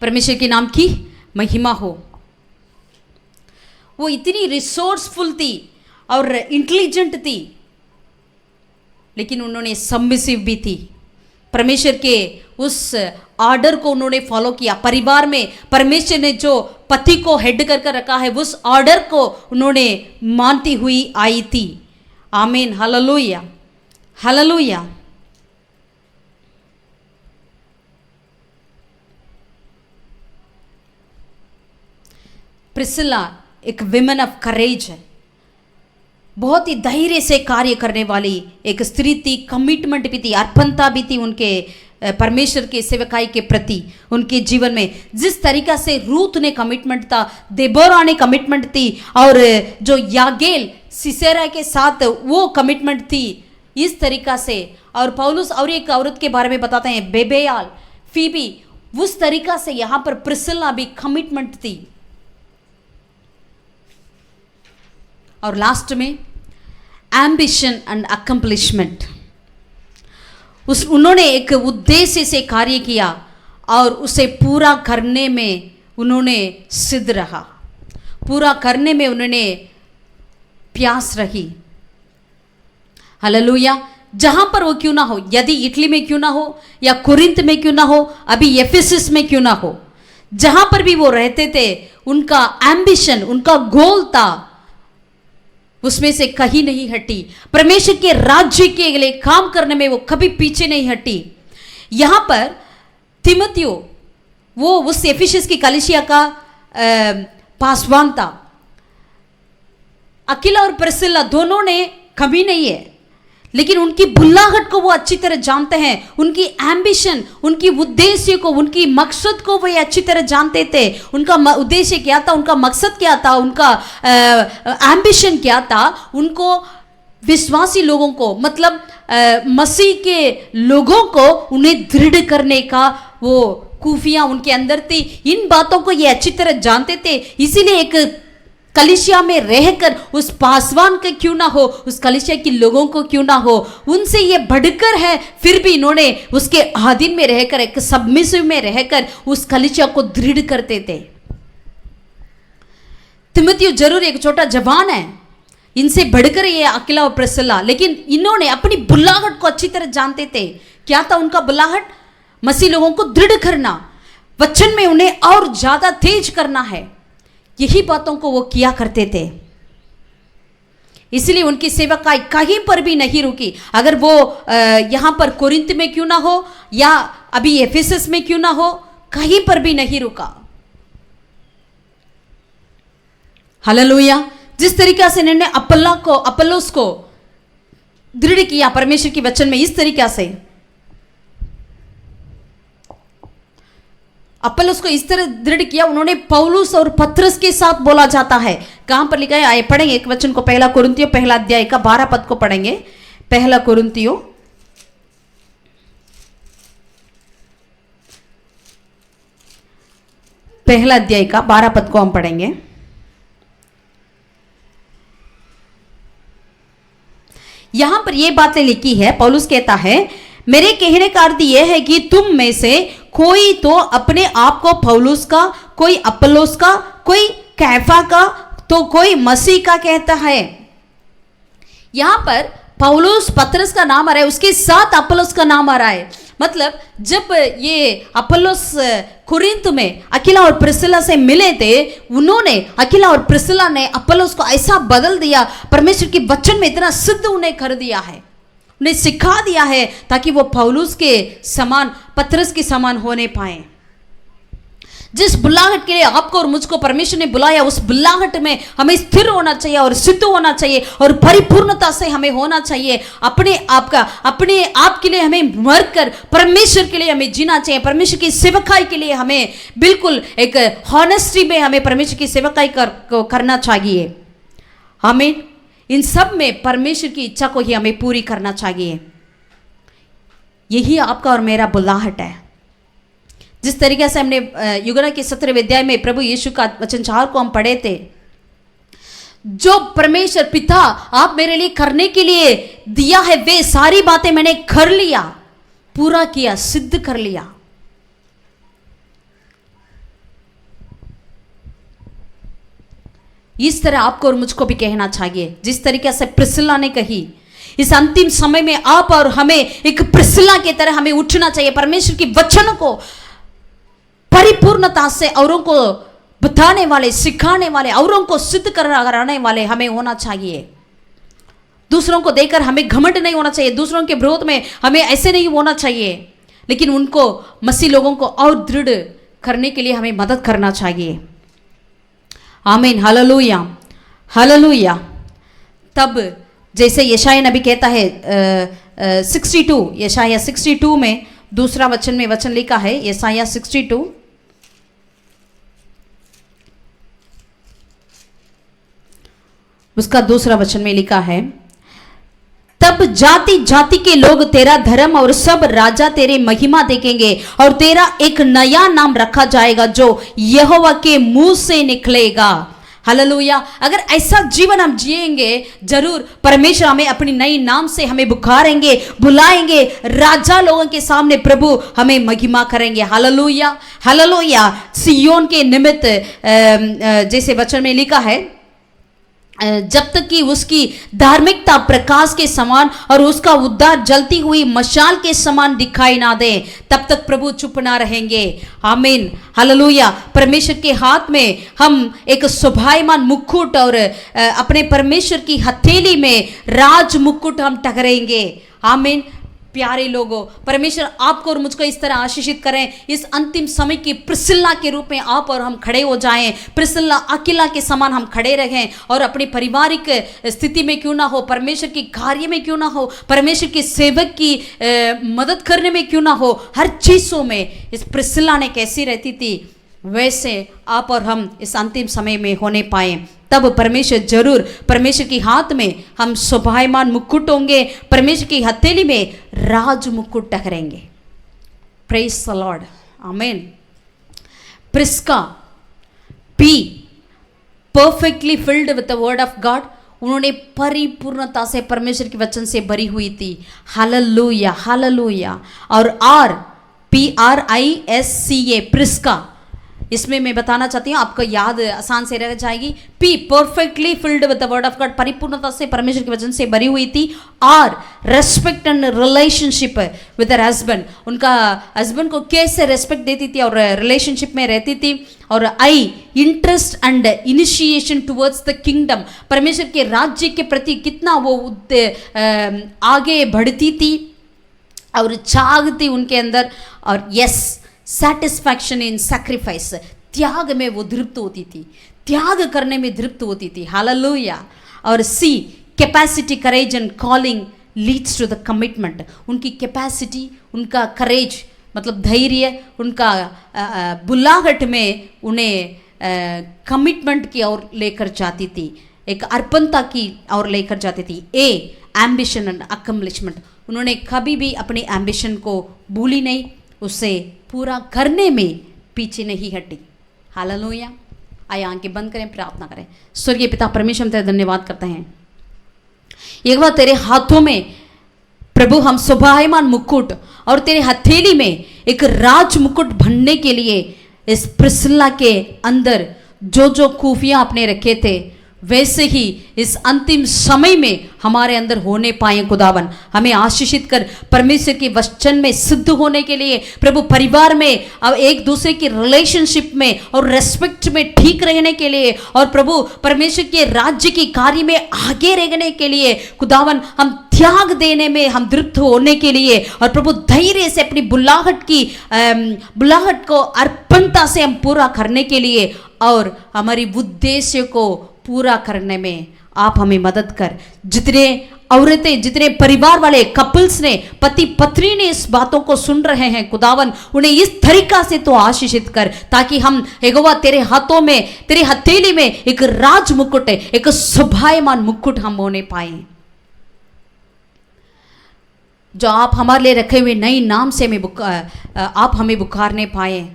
परमेश्वर के नाम की महिमा हो। वो इतनी रिसोर्सफुल थी और इंटेलिजेंट थी, लेकिन उन्होंने सबमिसिव भी थी। परमेश्वर के उस ऑर्डर को उन्होंने फॉलो किया। परिवार में परमेश्वर ने जो पति को हेड कर रखा है, उस ऑर्डर को उन्होंने मानती हुई आई थी। आमीन, हालेलुया, हालेलुया। प्रिसिला एक विमेन ऑफ करेज है, बहुत ही धैर्य से कार्य करने वाली एक स्त्री थी। कमिटमेंट भी थी, अर्पणता भी थी उनके परमेश्वर के सेवकाई के प्रति उनके जीवन में। जिस तरीका से रूथ ने कमिटमेंट था, देबोरा ने कमिटमेंट थी, और जो यागेल सिसेरा के साथ वो कमिटमेंट थी, इस तरीका से। और पौलुस और एक औरत के बारे में बताते हैं, बेबेयाल, फीबी, उस तरीका से यहाँ पर प्रिसिला भी कमिटमेंट थी। और लास्ट में एम्बिशन एंड अकम्प्लिशमेंट, उन्होंने एक उद्देश्य से कार्य किया और उसे पूरा करने में उन्होंने सिद्ध रहा, पूरा करने में उन्होंने प्यास रही। हालेलुया। जहां पर वो क्यों ना हो, यदि इटली में क्यों ना हो या कुरिन्थ में क्यों ना हो, अभी एफेसस में क्यों ना हो, जहां पर भी वो रहते थे, उनका एम्बिशन, उनका गोल था, उसमें से कहीं नहीं हटी। परमेश्वर के राज्य के लिए काम करने में वो कभी पीछे नहीं हटी। यहां पर तिमोथियो, वो उस एफिसस की कलीसिया का पासवान था। अकीला और प्रिस्किला दोनों ने कमी नहीं है, लेकिन उनकी बुल्लाहट को वो अच्छी तरह जानते हैं। उनकी एम्बिशन, उनकी उद्देश्य को, उनकी मकसद को वो अच्छी तरह जानते थे। उनका उद्देश्य क्या था, उनका मकसद क्या था, उनका एम्बिशन क्या था। उनको विश्वासी लोगों को, मतलब मसीह के लोगों को, उन्हें दृढ़ करने का वो खूफियाँ उनके अंदर थी। इन बातों को ये अच्छी तरह जानते थे। इसीलिए एक कलीसिया में रहकर, उस पासवान के क्यों ना हो, उस कलीसिया के लोगों को क्यों ना हो, उनसे ये बढ़कर है, फिर भी इन्होंने उसके अधीन में रहकर, एक सबमिसिव में रहकर उस कलीसिया को दृढ़ करते थे। तिमोथियो जरूर एक छोटा जवान है, इनसे बढ़कर ये अकीला और प्रिस्किला, लेकिन इन्होंने अपनी बुल्लाहट को अच्छी तरह जानते थे। क्या था उनका बुल्लाहट? मसीह लोगों को दृढ़ करना, वचन में उन्हें और ज्यादा तेज करना है। यही बातों को वो किया करते थे। इसलिए उनकी सेवकाई कहीं पर भी नहीं रुकी। अगर वो यहां पर कोरिन्थ में क्यों ना हो या अभी एफेसस में क्यों ना हो, कहीं पर भी नहीं रुका। हालेलुया। जिस तरीका से इन्होंने अपोलोस को दृढ़ किया परमेश्वर के वचन में, इस तरीका से अपोलोस को इस तरह दृढ़ किया। उन्होंने पौलुस और पत्रस के साथ बोला जाता है। कहां पर लिखा है, आए पढ़ेंगे एक वचन को, पहला कुरिन्थियों पहला अध्याय का 12 पद को पढ़ेंगे। पहला कुरिन्थियों पहला अध्याय का 12 पद को हम पढ़ेंगे। यहां पर यह बातें लिखी है, पौलुस कहता है, मेरे कहने का अर्थ यह है कि तुम में से कोई तो अपने आप को पौलुस का, कोई अपोलोस का, कोई कैफा का, तो कोई मसीह का कहता है। यहां पर पौलुस, पत्रस का नाम आ रहा है, उसके साथ अपोलोस का नाम आ रहा है। मतलब जब ये अपोलोस कुरिन्थ में अकीला और प्रिस्किला से मिले थे, उन्होंने, अकीला और प्रिस्किला ने अपोलोस को ऐसा बदल दिया, परमेश्वर के वचन में इतना सिद्ध उन्हें कर दिया है, उन्हें सिखा दिया है, ताकि वो पौलुस के समान, पत्रस के समान होने पाए। जिस बुलाहट के लिए आपको और मुझको परमेश्वर ने बुलाया, उस बुलाहट में हमें स्थिर होना चाहिए और सिद्ध होना चाहिए और परिपूर्णता से हमें होना चाहिए। अपने आप के लिए हमें मरकर परमेश्वर के लिए हमें जीना चाहिए। परमेश्वर की सेवकाई के लिए हमें बिल्कुल एक हॉनेस्टी में हमें परमेश्वर की सेवकाई करना चाहिए। हमें इन सब में परमेश्वर की इच्छा को ही हमें पूरी करना चाहिए। यही आपका और मेरा बुलाहट है। जिस तरीके से हमने यूहन्ना के 17वें अध्याय में प्रभु यीशु का वचन 4 को हम पढ़े थे, जो परमेश्वर पिता आप मेरे लिए करने के लिए दिया है वे सारी बातें मैंने कर लिया, पूरा किया, सिद्ध कर लिया। इस तरह आपको और मुझको भी कहना चाहिए, जिस तरीके से प्रिस्किल्ला ने कही। इस अंतिम समय में आप और हमें एक प्रिस्किल्ला की तरह हमें उठना चाहिए। परमेश्वर के वचन को परिपूर्णता से औरों को बताने वाले, सिखाने वाले, औरों को सिद्ध कराने वाले हमें होना चाहिए। दूसरों को देखकर हमें घमंड नहीं होना चाहिए, दूसरों के विरोध में हमें ऐसे नहीं होना चाहिए, लेकिन उनको, मसीह लोगों को और दृढ़ करने के लिए हमें मदद करना चाहिए। आमीन, हालेलुया, हालेलुया। तब जैसे यशायाह नबी कहता है 62, यशायाह 62 में दूसरा वचन में वचन लिखा है, यशायाह 62 उसका दूसरा वचन में लिखा है, तब जाति जाति के लोग तेरा धर्म और सब राजा तेरे महिमा देखेंगे और तेरा एक नया नाम रखा जाएगा जो यहोवा के मुंह से निकलेगा। हालेलुया। अगर ऐसा जीवन हम जिएंगे, जरूर परमेश्वर हमें अपनी नई नाम से हमें बुखारेंगे, बुलाएंगे, राजा लोगों के सामने प्रभु हमें महिमा करेंगे। Hallelujah, hallelujah. सिय्योन के निमित्त जैसे वचन में लिखा है, जब तक कि उसकी धार्मिकता प्रकाश के समान और उसका उद्धार जलती हुई मशाल के समान दिखाई ना दे, तब तक प्रभु चुप ना रहेंगे। आमीन, हालेलुया। परमेश्वर के हाथ में हम एक शोभायमान मुकुट और अपने परमेश्वर की हथेली में राज मुकुट हम टकरेंगे। आमीन। प्यारे लोगों, परमेश्वर आपको और मुझको इस तरह आशीषित करें। इस अंतिम समय की प्रिस्किल्ला के रूप में आप और हम खड़े हो जाएं। प्रिस्किल्ला, अकिला के समान हम खड़े रहें और अपनी पारिवारिक स्थिति में क्यों ना हो, परमेश्वर की कार्य में क्यों ना हो, परमेश्वर के सेवक की मदद करने में क्यों ना हो, हर चीज़ों में इस प्रिस्किल्ला ने कैसी रहती थी, वैसे आप और हम इस अंतिम समय में होने पाए। तब परमेश्वर जरूर, परमेश्वर के हाथ में हम शोभायमान मुकुट होंगे, परमेश्वर की हथेली में राज मुकुट टकरेंगे। Praise the Lord, amen. Prisca पी perfectly filled with the word of God, उन्होंने परिपूर्णता से परमेश्वर के वचन से भरी हुई थी। Hallelujah, hallelujah. और आर, PRISCA, प्रिस्का, इसमें मैं बताना चाहती हूँ, आपको याद आसान से रह जाएगी। P perfectly filled with the word of God, परिपूर्णता से परमेश्वर के वचन से भरी हुई थी। और respect and relationship with her husband, उनका हस्बैंड को कैसे रेस्पेक्ट देती थी और रिलेशनशिप में रहती थी। और I, interest and initiation towards the kingdom, परमेश्वर के राज्य के प्रति कितना वो आगे बढ़ती थी और चाह थी उनके अंदर। और यस, सैटिस्फैक्शन इन सैक्रिफाइस, त्याग में वो तृप्त होती थी, त्याग करने में तृप्त होती थी। हालेलुया। और C, capacity, courage and calling leads to the commitment, उनकी कैपेसिटी, उनका करेज मतलब धैर्य, उनका बुलाहट में उन्हें कमिटमेंट की ओर लेकर जाती थी, एक अर्पणता की ओर लेकर जाती थी। ए, एम्बिशन एंड अकम्प्लिशमेंट, उन्होंने कभी भी अपनी एम्बिशन को भूली नहीं, उसे पूरा करने में पीछे नहीं हटी। हालेलुया। आइए आंखें बंद करें, प्रार्थना करें। स्वर्गीय पिता परमेश्वर, हम तेरा धन्यवाद करते हैं। एक बार तेरे हाथों में प्रभु हम शोभायमान मुकुट और तेरे हथेली में एक राज मुकुट भरने के लिए इस प्रिस्किल्ला के अंदर जो जो खूफियां आपने रखे थे वैसे ही इस अंतिम समय में हमारे अंदर होने पाए खुदावन। हमें आशीषित कर परमेश्वर के वचन में सिद्ध होने के लिए प्रभु, परिवार में अब एक दूसरे की रिलेशनशिप में और रेस्पेक्ट में ठीक रहने के लिए, और प्रभु परमेश्वर के राज्य की कार्य में आगे रहने के लिए खुदावन, हम त्याग देने में हम तृप्त होने के लिए, और प्रभु धैर्य से अपनी बुलाहट को अर्पणता से हम पूरा करने के लिए, और हमारी उद्देश्य को पूरा करने में आप हमें मदद कर। जितने औरतें, जितने परिवार वाले कपल्स ने, पति पत्नी ने इस बातों को सुन रहे हैं खुदावन, उन्हें इस तरीका से तो आशीषित कर, ताकि हम यहोवा तेरे हाथों में, तेरे हथेली में एक राज मुकुट, एक शोभायमान मुकुट हम होने पाए, जो आप हमारे लिए रखे हुए नई नाम से आप हमें पुकारने पाए।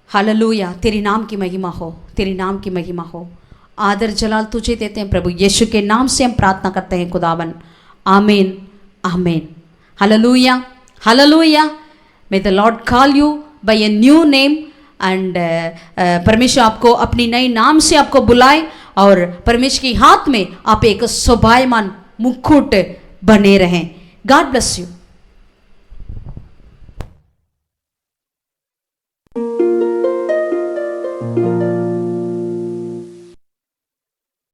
हालेलुया, तेरी नाम की महिमा हो, तेरी नाम की महिमा हो। आदर जलाल तुझे देते हैं प्रभु, यीशु के नाम से हम प्रार्थना करते हैं खुदावन, amen amen. Hallelujah hallelujah. May the Lord call you by a new name, and परमेश्वर आपको अपनी नई नाम से आपको बुलाए, और परमेश्वर के हाथ में आप एक शोभायमान मुकुट बने रहें। God bless you.